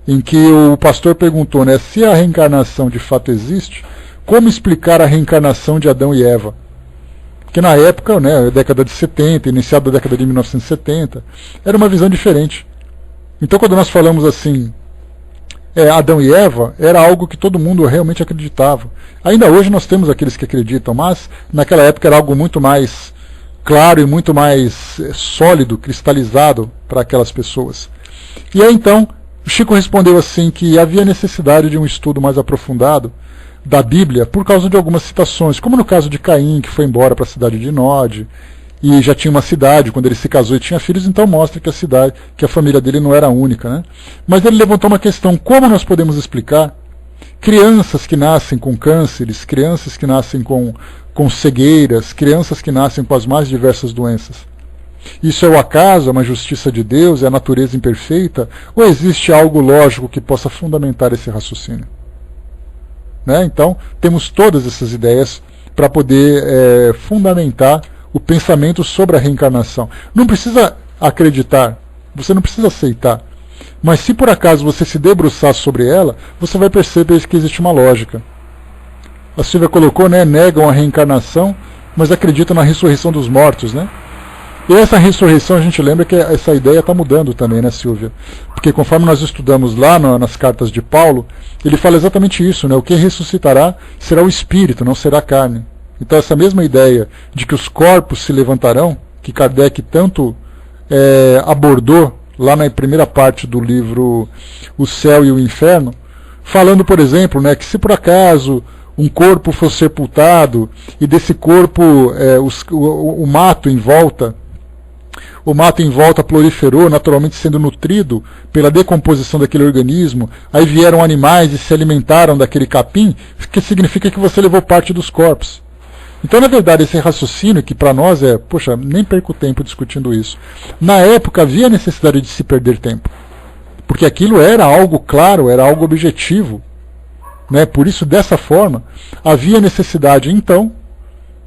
S1: em que o pastor perguntou, se a reencarnação de fato existe, como explicar a reencarnação de Adão e Eva? Porque na época, década de 70, iniciada a década de 1970, era uma visão diferente. Então quando nós falamos assim, Adão e Eva, era algo que todo mundo realmente acreditava. Ainda hoje nós temos aqueles que acreditam, mas naquela época era algo muito mais claro e muito mais sólido, cristalizado para aquelas pessoas. E aí então, o Chico respondeu assim que havia necessidade de um estudo mais aprofundado da Bíblia por causa de algumas citações, como no caso de Caim, que foi embora para a cidade de Nod, e já tinha uma cidade quando ele se casou e tinha filhos, então mostra que a cidade, que a família dele não era única, Mas ele levantou uma questão: como nós podemos explicar crianças que nascem com cânceres, crianças que nascem com cegueiras, crianças que nascem com as mais diversas doenças? Isso é o acaso, é uma justiça de Deus, é a natureza imperfeita, ou existe algo lógico que possa fundamentar esse raciocínio? Então, temos todas essas ideias para poder fundamentar o pensamento sobre a reencarnação. Não precisa acreditar, você não precisa aceitar, mas se por acaso você se debruçar sobre ela, você vai perceber que existe uma lógica. A Silvia colocou, negam a reencarnação, mas acreditam na ressurreição dos mortos, E essa ressurreição, a gente lembra que essa ideia está mudando também, Silvia? Porque conforme nós estudamos lá nas cartas de Paulo, ele fala exatamente isso, O que ressuscitará será o espírito, não será a carne. Então essa mesma ideia de que os corpos se levantarão, que Kardec tanto abordou lá na primeira parte do livro O Céu e o Inferno, falando, por exemplo, que se por acaso um corpo for sepultado e desse corpo o mato em volta proliferou, naturalmente sendo nutrido pela decomposição daquele organismo, aí vieram animais e se alimentaram daquele capim, que significa que você levou parte dos corpos. Então, na verdade, esse raciocínio, que para nós nem perco tempo discutindo isso, na época havia necessidade de se perder tempo, porque aquilo era algo claro, era algo objetivo, Por isso, dessa forma, havia necessidade, então,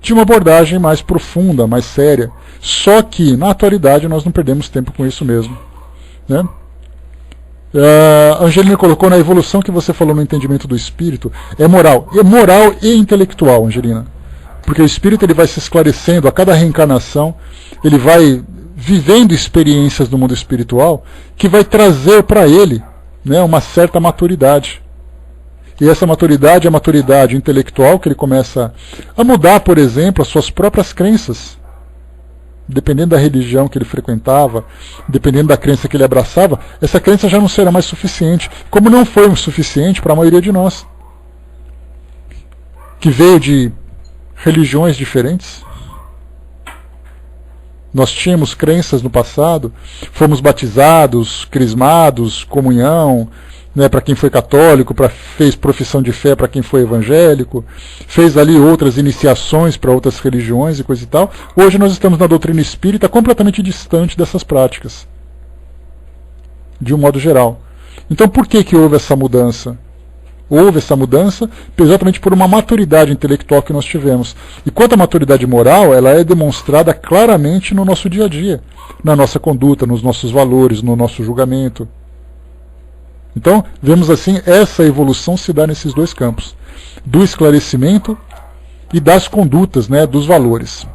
S1: de uma abordagem mais profunda, mais séria. Só que, na atualidade, nós não perdemos tempo com isso mesmo. A Angelina colocou na evolução que você falou no entendimento do espírito, é moral e intelectual, Angelina. Porque o espírito ele vai se esclarecendo a cada reencarnação, ele vai vivendo experiências do mundo espiritual que vai trazer para ele uma certa maturidade. E essa maturidade é a maturidade intelectual, que ele começa a mudar, por exemplo, as suas próprias crenças. dependendo da religião que ele frequentava, dependendo da crença que ele abraçava, essa crença já não será mais suficiente, como não foi o suficiente para a maioria de nós, que veio de religiões diferentes. Nós tínhamos crenças no passado, fomos batizados, crismados, comunhão, né, para quem foi católico, fez profissão de fé para quem foi evangélico, fez ali outras iniciações para outras religiões e coisa e tal. Hoje nós estamos na doutrina espírita completamente distante dessas práticas, de um modo geral. Então por que houve essa mudança? Houve essa mudança exatamente por uma maturidade intelectual que nós tivemos. E quanto à maturidade moral, ela é demonstrada claramente no nosso dia a dia, na nossa conduta, nos nossos valores, no nosso julgamento. Então, vemos assim, essa evolução se dá nesses dois campos, do esclarecimento e das condutas, né, dos valores.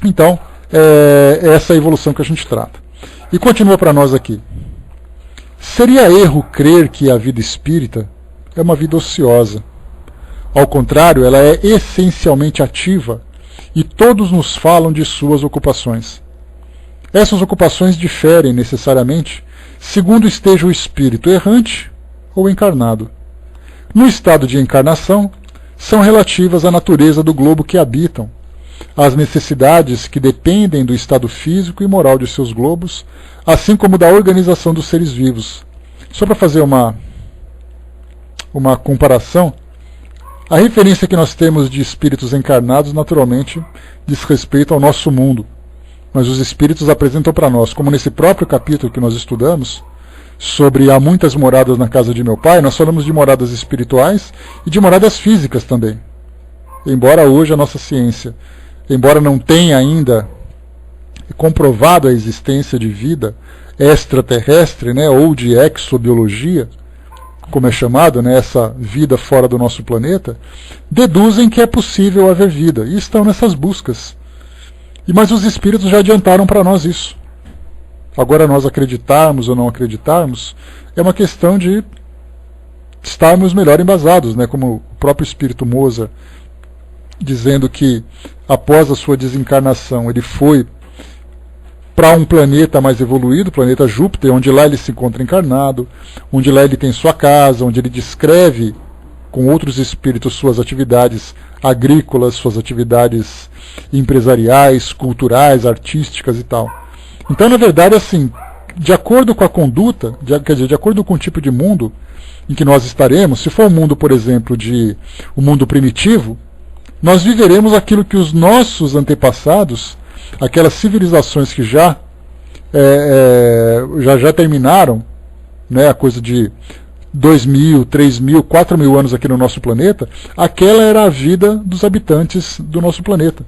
S1: Então, é essa evolução que a gente trata. E continua para nós aqui. Seria erro crer que a vida espírita é uma vida ociosa. Ao contrário, ela é essencialmente ativa e todos nos falam de suas ocupações. Essas ocupações diferem necessariamente segundo esteja o espírito errante ou encarnado. No estado de encarnação, são relativas à natureza do globo que habitam, às necessidades que dependem do estado físico e moral de seus globos, assim como da organização dos seres vivos. Só para fazer uma comparação, a referência que nós temos de espíritos encarnados, naturalmente, diz respeito ao nosso mundo. Mas os espíritos apresentam para nós, como nesse próprio capítulo que nós estudamos, sobre há muitas moradas na casa de meu pai, nós falamos de moradas espirituais e de moradas físicas também. Embora hoje a nossa ciência, embora não tenha ainda comprovado a existência de vida extraterrestre, né, ou de exobiologia, como é chamado, né, essa vida fora do nosso planeta, deduzem que é possível haver vida e estão nessas buscas. Mas os espíritos já adiantaram para nós isso. Agora nós acreditarmos ou não acreditarmos é uma questão de estarmos melhor embasados, né? Como o próprio espírito Mozart, dizendo que após a sua desencarnação ele foi para um planeta mais evoluído, o planeta Júpiter, onde lá ele se encontra encarnado, onde lá ele tem sua casa, onde ele descreve com outros espíritos suas atividades agrícolas, suas atividades empresariais, culturais, artísticas e tal. Então, na verdade, assim, de acordo com a conduta, de acordo com o tipo de mundo em que nós estaremos, se for um mundo, por exemplo, um mundo primitivo, nós viveremos aquilo que os nossos antepassados, aquelas civilizações que já terminaram, né, a coisa de 2.000, 3.000, 4.000 anos aqui no nosso planeta, aquela era a vida dos habitantes do nosso planeta.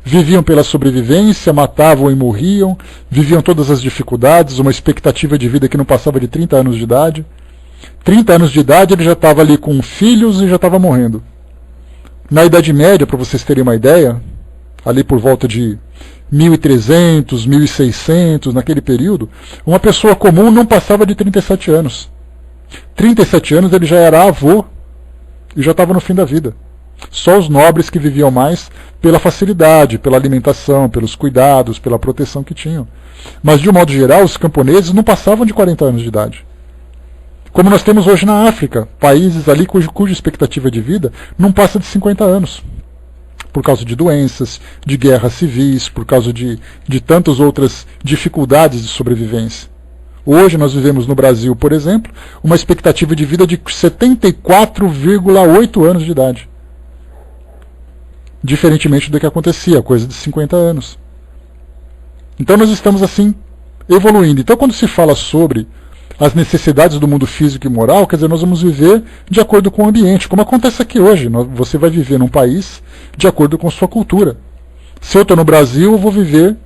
S1: Viviam pela sobrevivência, matavam e morriam, viviam todas as dificuldades, uma expectativa de vida que não passava de 30 anos de idade. 30 anos de idade ele já estava ali com filhos e já estava morrendo. Na Idade Média, para vocês terem uma ideia, ali por volta de 1300, 1600, naquele período, uma pessoa comum não passava de 37 anos. 37 anos ele já era avô e já estava no fim da vida. Só os nobres que viviam mais pela facilidade, pela alimentação, pelos cuidados, pela proteção que tinham. Mas de um modo geral, os camponeses não passavam de 40 anos de idade. Como nós temos hoje na África, países ali cuja expectativa de vida não passa de 50 anos. Por causa de doenças, de guerras civis, por causa de tantas outras dificuldades de sobrevivência. Hoje nós vivemos no Brasil, por exemplo, uma expectativa de vida de 74,8 anos de idade. Diferentemente do que acontecia, coisa de 50 anos. Então nós estamos assim, evoluindo. Então quando se fala sobre as necessidades do mundo físico e moral, quer dizer, nós vamos viver de acordo com o ambiente, como acontece aqui hoje. Você vai viver num país de acordo com sua cultura. Se eu estou no Brasil, eu vou viver,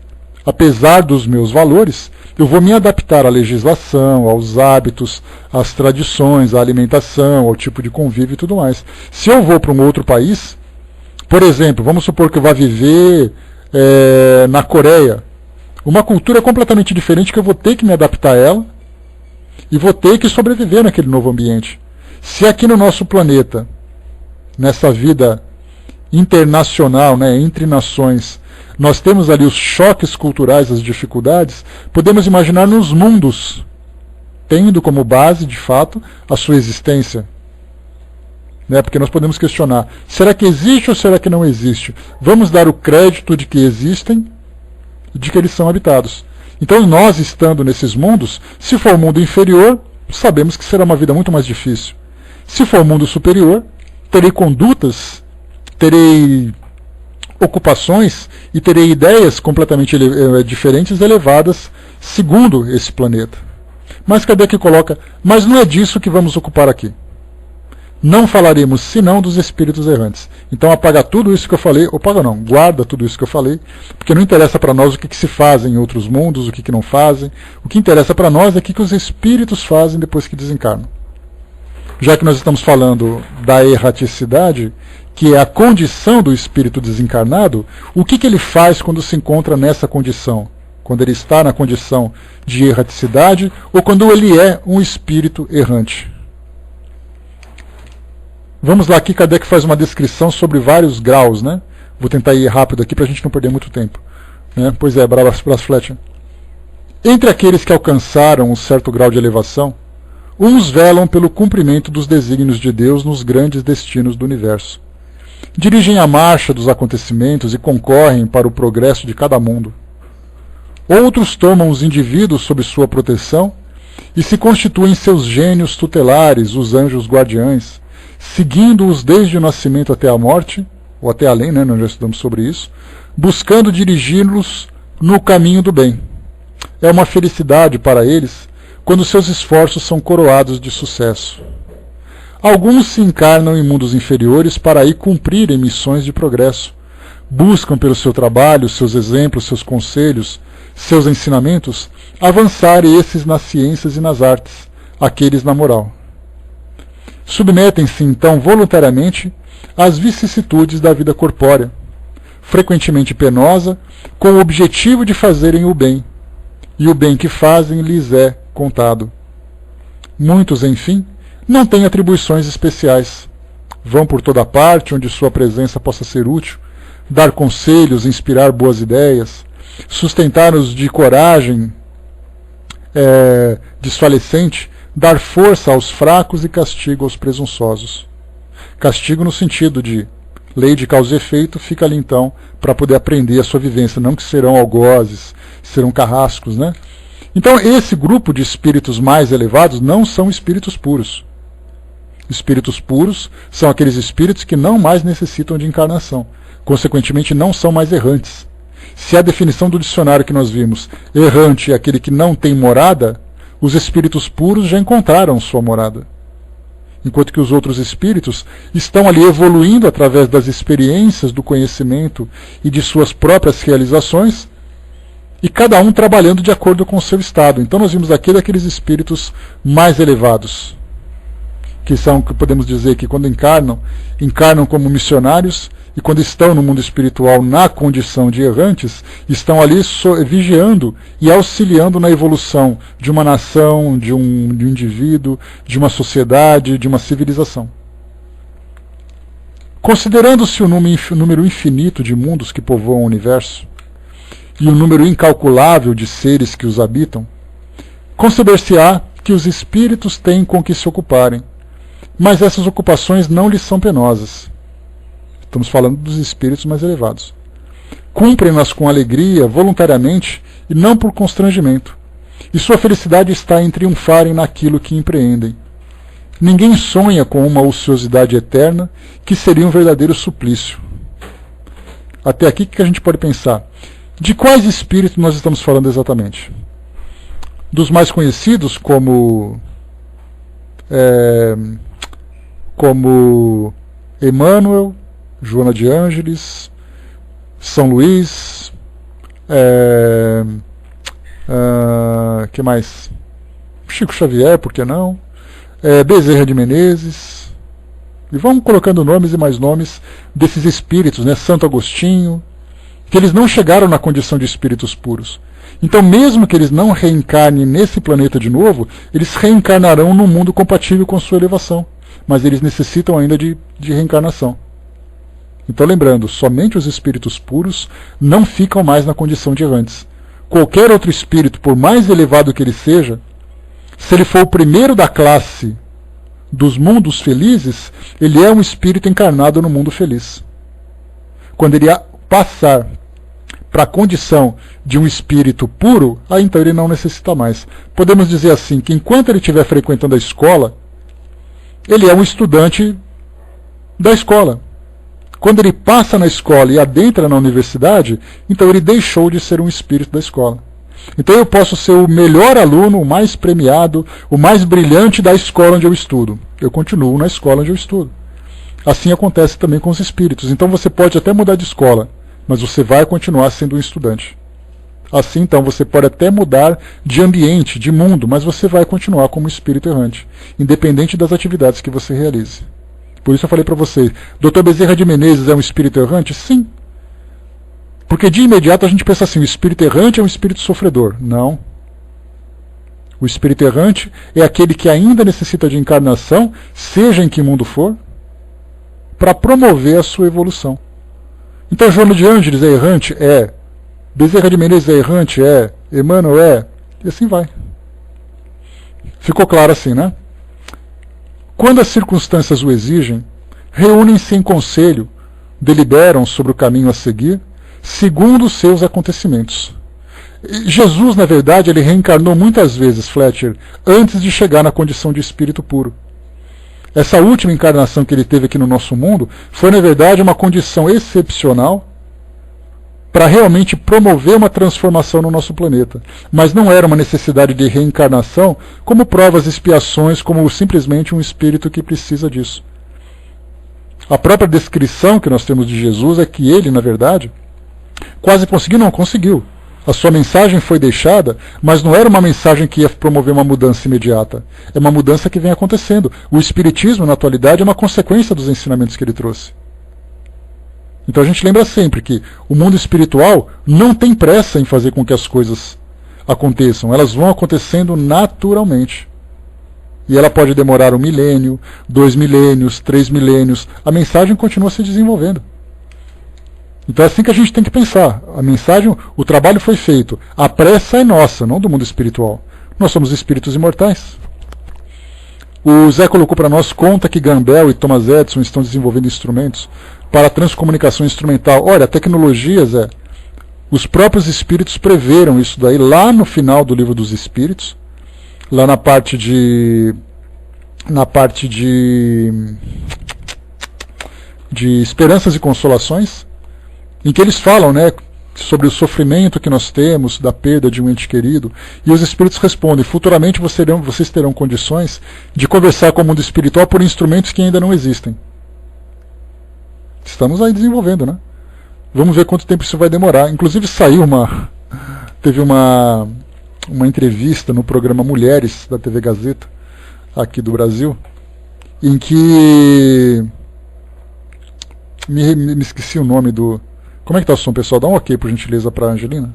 S1: apesar dos meus valores, eu vou me adaptar à legislação, aos hábitos, às tradições, à alimentação, ao tipo de convívio e tudo mais. Se eu vou para um outro país, por exemplo, vamos supor que eu vá viver na Coreia, uma cultura completamente diferente que eu vou ter que me adaptar a ela e vou ter que sobreviver naquele novo ambiente. Se aqui no nosso planeta, nessa vida internacional, né, entre nações, nós temos ali os choques culturais, as dificuldades, podemos imaginar nos mundos, tendo como base, de fato, a sua existência. Né, porque nós podemos questionar, será que existe ou será que não existe? Vamos dar o crédito de que existem e de que eles são habitados. Então, nós estando nesses mundos, se for o mundo inferior, sabemos que será uma vida muito mais difícil. Se for o mundo superior, terei condutas, terei ocupações e terei ideias completamente diferentes, elevadas, segundo esse planeta. Mas Kardec coloca, mas não é disso que vamos ocupar aqui. Não falaremos senão dos espíritos errantes. Então apaga tudo isso que eu falei, ou apaga não, guarda tudo isso que eu falei, porque não interessa para nós o que se faz em outros mundos, o que não fazem. O que interessa para nós é o que os espíritos fazem depois que desencarnam. Já que nós estamos falando da erraticidade, que é a condição do espírito desencarnado, o que ele faz quando se encontra nessa condição? Quando ele está na condição de erraticidade ou quando ele é um espírito errante? Vamos lá, aqui Kardec faz uma descrição sobre vários graus, né? Vou tentar ir rápido aqui para a gente não perder muito tempo. Né? Pois é, Brás Flecha. Entre aqueles que alcançaram um certo grau de elevação, uns velam pelo cumprimento dos desígnios de Deus nos grandes destinos do universo. Dirigem a marcha dos acontecimentos e concorrem para o progresso de cada mundo. Outros tomam os indivíduos sob sua proteção e se constituem seus gênios tutelares, os anjos guardiães, seguindo-os desde o nascimento até a morte, ou até além, né, nós já estudamos sobre isso, buscando dirigi-los no caminho do bem. É uma felicidade para eles quando seus esforços são coroados de sucesso. Alguns se encarnam em mundos inferiores para aí cumprirem missões de progresso. Buscam pelo seu trabalho, seus exemplos, seus conselhos, seus ensinamentos, avançar esses nas ciências e nas artes, aqueles na moral. Submetem-se então voluntariamente às vicissitudes da vida corpórea, frequentemente penosa, com o objetivo de fazerem o bem, e o bem que fazem lhes é contado. Muitos, enfim, não têm atribuições especiais. Vão por toda parte onde sua presença possa ser útil, dar conselhos, inspirar boas ideias, sustentar-os de coragem desfalecente, dar força aos fracos e castigo aos presunçosos. Castigo no sentido de lei de causa e efeito, fica ali então para poder aprender a sua vivência, não que serão algozes, serão carrascos, né? Então esse grupo de espíritos mais elevados não são espíritos puros. Espíritos puros são aqueles espíritos que não mais necessitam de encarnação, consequentemente não são mais errantes. Se a definição do dicionário que nós vimos, errante é aquele que não tem morada, os espíritos puros já encontraram sua morada. Enquanto que os outros espíritos estão ali evoluindo através das experiências, do conhecimento e de suas próprias realizações, e cada um trabalhando de acordo com o seu estado. Então nós vimos aqui daqueles espíritos mais elevados, que são, que podemos dizer que quando encarnam como missionários, e quando estão no mundo espiritual na condição de errantes, estão ali vigiando e auxiliando na evolução de uma nação, de um indivíduo, de uma sociedade, de uma civilização. Considerando-se o número infinito de mundos que povoam o universo, e o número incalculável de seres que os habitam, conceber-se-á que os espíritos têm com que se ocuparem, mas essas ocupações não lhes são penosas. Estamos falando dos espíritos mais elevados. Cumprem-nas com alegria, voluntariamente, e não por constrangimento. E sua felicidade está em triunfarem naquilo que empreendem. Ninguém sonha com uma ociosidade eterna, que seria um verdadeiro suplício. Até aqui, o que a gente pode pensar? De quais espíritos nós estamos falando exatamente? Dos mais conhecidos, como Emmanuel, Joana de Ângeles, São Luís, que mais? Chico Xavier, por que não? Bezerra de Menezes, e vamos colocando nomes e mais nomes desses espíritos, né? Santo Agostinho, que eles não chegaram na condição de espíritos puros. Então, mesmo que eles não reencarnem nesse planeta de novo, eles reencarnarão num mundo compatível com sua elevação, mas eles necessitam ainda de reencarnação. Então lembrando, somente os espíritos puros não ficam mais na condição de errantes. Qualquer outro espírito, por mais elevado que ele seja, se ele for o primeiro da classe dos mundos felizes, ele é um espírito encarnado no mundo feliz. Quando ele passar para a condição de um espírito puro, aí então ele não necessita mais. Podemos dizer assim, que enquanto ele estiver frequentando a escola, ele é um estudante da escola. Quando ele passa na escola e adentra na universidade, então ele deixou de ser um espírito da escola. Então eu posso ser o melhor aluno, o mais premiado, o mais brilhante da escola onde eu estudo. Eu continuo na escola onde eu estudo. Assim acontece também com os espíritos. Então você pode até mudar de escola, mas você vai continuar sendo um estudante. Assim então você pode até mudar de ambiente, de mundo, mas você vai continuar como espírito errante, independente das atividades que você realize. Por isso eu falei para vocês, Dr. Bezerra de Menezes é um espírito errante? Sim. Porque de imediato a gente pensa assim, o espírito errante é um espírito sofredor. Não. O espírito errante é aquele que ainda necessita de encarnação, seja em que mundo for, para promover a sua evolução. Então Joana de Ângeles é errante? É. Bezerra de Menezes é errante? É. Emmanuel é. E assim vai. Ficou claro assim, né? Quando as circunstâncias o exigem, reúnem-se em conselho, deliberam sobre o caminho a seguir, segundo os seus acontecimentos. Jesus, na verdade, ele reencarnou muitas vezes, Fletcher, antes de chegar na condição de espírito puro. Essa última encarnação que ele teve aqui no nosso mundo foi, na verdade, uma condição excepcional para realmente promover uma transformação no nosso planeta. Mas não era uma necessidade de reencarnação como provas e expiações, como simplesmente um espírito que precisa disso. A própria descrição que nós temos de Jesus é que ele, na verdade, quase conseguiu, não conseguiu. A sua mensagem foi deixada, mas não era uma mensagem que ia promover uma mudança imediata. É uma mudança que vem acontecendo. O espiritismo, na atualidade, é uma consequência dos ensinamentos que ele trouxe. Então a gente lembra sempre que o mundo espiritual não tem pressa em fazer com que as coisas aconteçam. Elas vão acontecendo naturalmente. E ela pode demorar 1 milênio, 2 milênios, 3 milênios. A mensagem continua se desenvolvendo. Então é assim que a gente tem que pensar. A mensagem, o trabalho foi feito. A pressa é nossa, não do mundo espiritual. Nós somos espíritos imortais. O Zé colocou para nós, conta que Gambel e Thomas Edison estão desenvolvendo instrumentos para a transcomunicação instrumental. Olha, a tecnologia, Zé, os próprios espíritos preveram isso daí lá no final do Livro dos Espíritos, lá na parte de Esperanças e Consolações, em que eles falam, né, sobre o sofrimento que nós temos da perda de um ente querido, e os espíritos respondem, futuramente vocês terão condições de conversar com o mundo espiritual por instrumentos que ainda não existem. Estamos aí desenvolvendo, né? Vamos ver quanto tempo isso vai demorar. Inclusive teve uma entrevista no programa Mulheres da TV Gazeta, aqui do Brasil, em que me esqueci o nome do... Como é que está o som, pessoal? Dá um ok, por gentileza, para a Angelina.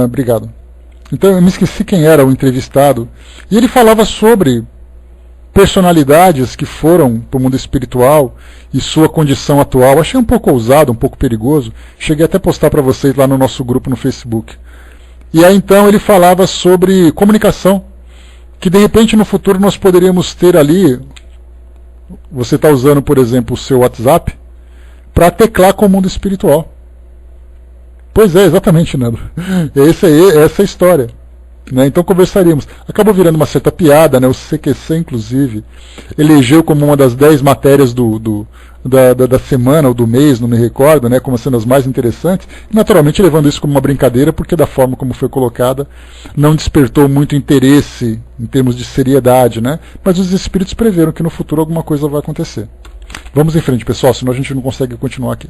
S1: Obrigado. Então, eu me esqueci quem era o entrevistado. E ele falava sobre personalidades que foram para o mundo espiritual e sua condição atual. Achei um pouco ousado, um pouco perigoso. Cheguei até a postar para vocês lá no nosso grupo no Facebook. E aí, então, ele falava sobre comunicação. Que, de repente, no futuro nós poderíamos ter ali... Você está usando, por exemplo, o seu WhatsApp para teclar com o mundo espiritual. Pois é, exatamente, Nando. Essa é a história. Né? Então conversaríamos. Acabou virando uma certa piada, né? O CQC, inclusive, elegeu como uma das 10 matérias da semana ou do mês, não me recordo, né? Como sendo as mais interessantes. E, naturalmente, levando isso como uma brincadeira, porque da forma como foi colocada, não despertou muito interesse em termos de seriedade, né? Mas os espíritos preveram que no futuro alguma coisa vai acontecer. Vamos em frente, pessoal, senão a gente não consegue continuar aqui.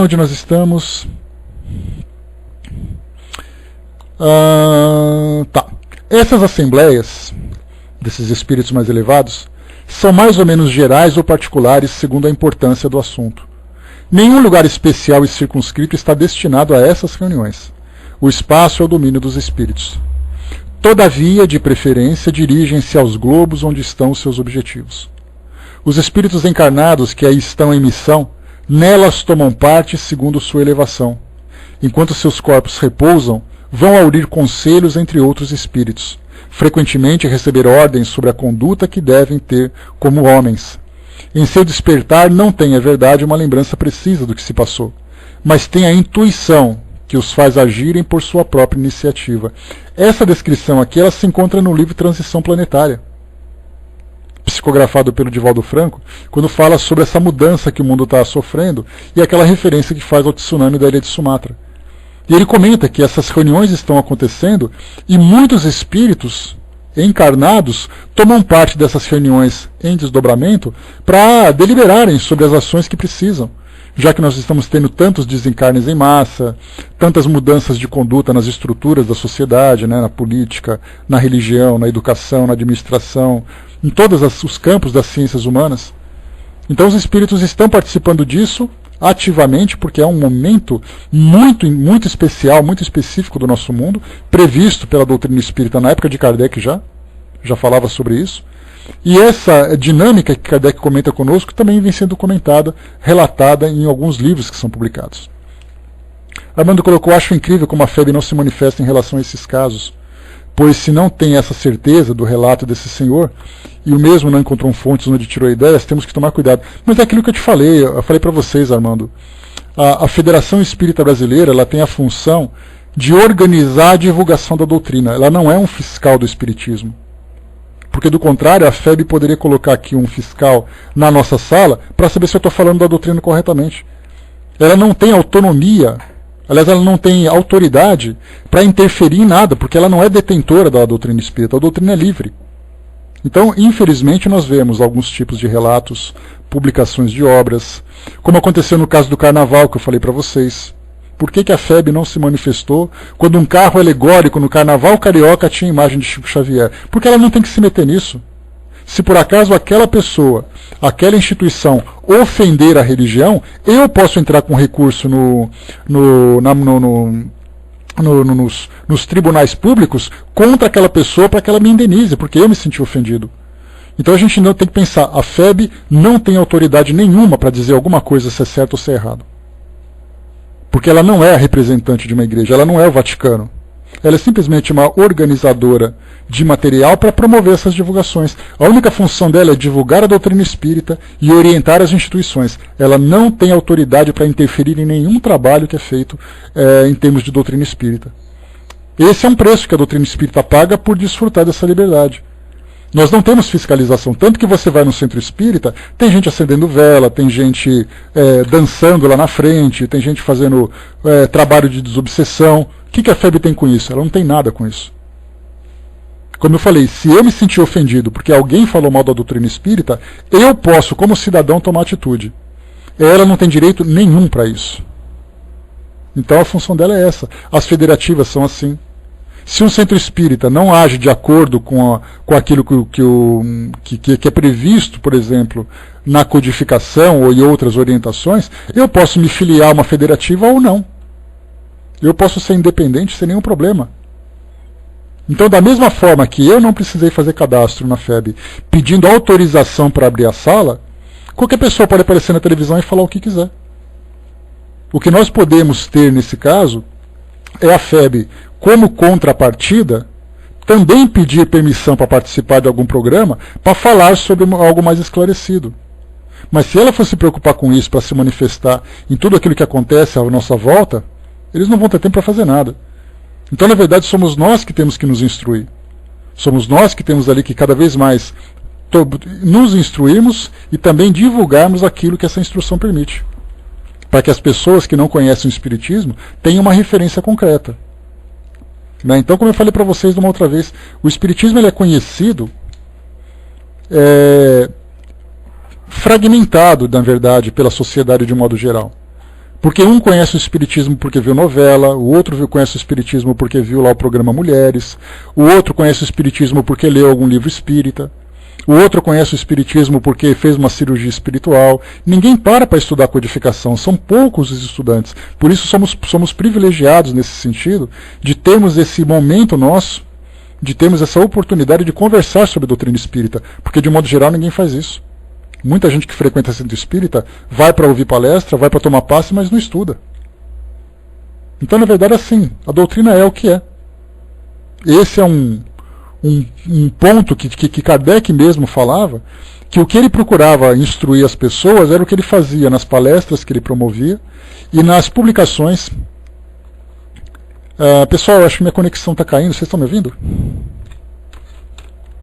S1: Onde nós estamos? Tá. Essas assembleias desses espíritos mais elevados são mais ou menos gerais ou particulares segundo a importância do assunto. Nenhum lugar especial e circunscrito está destinado a essas reuniões. O espaço é o domínio dos espíritos. Todavia, de preferência, dirigem-se aos globos onde estão os seus objetivos. Os espíritos encarnados que aí estão em missão, nelas tomam parte segundo sua elevação. Enquanto seus corpos repousam, vão aurir conselhos entre outros espíritos, frequentemente receber ordens sobre a conduta que devem ter como homens. Em seu despertar não têm, é verdade, uma lembrança precisa do que se passou, mas têm a intuição que os faz agirem por sua própria iniciativa. Essa descrição aqui ela se encontra no livro Transição Planetária, psicografado pelo Divaldo Franco, quando fala sobre essa mudança que o mundo está sofrendo e aquela referência que faz ao tsunami da ilha de Sumatra. E ele comenta que essas reuniões estão acontecendo e muitos espíritos encarnados tomam parte dessas reuniões em desdobramento para deliberarem sobre as ações que precisam, já que nós estamos tendo tantos desencarnes em massa, tantas mudanças de conduta nas estruturas da sociedade, né, na política, na religião, na educação, na administração, em todos os campos das ciências humanas. Então os espíritos estão participando disso ativamente, porque é um momento muito especial, muito específico do nosso mundo, previsto pela doutrina espírita na época de Kardec já falava sobre isso. E essa dinâmica que Kardec comenta conosco também vem sendo comentada, relatada em alguns livros que são publicados. Armando colocou: acho incrível como a FEB não se manifesta em relação a esses casos, pois se não tem essa certeza do relato desse senhor, e o mesmo não encontrou fontes onde tirou ideias, temos que tomar cuidado. Mas é aquilo que eu falei para vocês, Armando. A Federação Espírita Brasileira ela tem a função de organizar a divulgação da doutrina. Ela não é um fiscal do espiritismo. Porque, do contrário, a FEB poderia colocar aqui um fiscal na nossa sala para saber se eu estou falando da doutrina corretamente. Ela não tem autonomia, aliás, ela não tem autoridade para interferir em nada, porque ela não é detentora da doutrina espírita, a doutrina é livre. Então, infelizmente, nós vemos alguns tipos de relatos, publicações de obras, como aconteceu no caso do Carnaval, que eu falei para vocês. Por que a FEB não se manifestou quando um carro alegórico no Carnaval Carioca tinha imagem de Chico Xavier? Porque ela não tem que se meter nisso. Se por acaso aquela pessoa, aquela instituição ofender a religião, eu posso entrar com recurso nos tribunais públicos contra aquela pessoa para que ela me indenize, porque eu me senti ofendido. Então a gente não tem que pensar, a FEB não tem autoridade nenhuma para dizer alguma coisa se é certo ou se é errado. Porque ela não é a representante de uma igreja, ela não é o Vaticano. Ela é simplesmente uma organizadora de material para promover essas divulgações. A única função dela é divulgar a doutrina espírita e orientar as instituições. Ela não tem autoridade para interferir em nenhum trabalho que é feito em termos de doutrina espírita. Esse é um preço que a doutrina espírita paga por desfrutar dessa liberdade. Nós não temos fiscalização, tanto que você vai no centro espírita, tem gente acendendo vela, tem gente dançando lá na frente, tem gente fazendo trabalho de desobsessão. O que a FEB tem com isso? Ela não tem nada com isso. Como eu falei, se eu me sentir ofendido porque alguém falou mal da doutrina espírita, eu posso, como cidadão, tomar atitude. Ela não tem direito nenhum para isso. Então a função dela é essa. As federativas são assim. Se um centro espírita não age de acordo com aquilo que é previsto, por exemplo, na codificação ou em outras orientações, eu posso me filiar a uma federativa ou não. Eu posso ser independente sem nenhum problema. Então, da mesma forma que eu não precisei fazer cadastro na FEB pedindo autorização para abrir a sala, qualquer pessoa pode aparecer na televisão e falar o que quiser. O que nós podemos ter nesse caso é a FEB, como contrapartida, também pedir permissão para participar de algum programa para falar sobre algo mais esclarecido. Mas se ela for se preocupar com isso para se manifestar em tudo aquilo que acontece à nossa volta, eles não vão ter tempo para fazer nada. Então, na verdade, somos nós que temos que nos instruir. Somos nós que temos ali que cada vez mais nos instruirmos e também divulgarmos aquilo que essa instrução permite. Para que as pessoas que não conhecem o Espiritismo tenham uma referência concreta. Então, como eu falei para vocês de uma outra vez, o Espiritismo ele é conhecido fragmentado, na verdade, pela sociedade de um modo geral. Porque um conhece o Espiritismo porque viu novela, o outro conhece o Espiritismo porque viu lá o programa Mulheres, o outro conhece o Espiritismo porque leu algum livro espírita, o outro conhece o Espiritismo porque fez uma cirurgia espiritual. Ninguém para estudar codificação, são poucos os estudantes. Por isso somos privilegiados nesse sentido de termos esse momento nosso de termos essa oportunidade de conversar sobre a doutrina espírita, porque de modo geral ninguém faz isso. Muita gente que frequenta centro espírita vai para ouvir palestra, vai para tomar passe, mas não estuda. Então, na verdade, assim, a doutrina é o que é. Esse é um ponto que Kardec mesmo falava, que o que ele procurava instruir as pessoas era o que ele fazia nas palestras que ele promovia e nas publicações. Pessoal, acho que minha conexão está caindo, vocês estão me ouvindo?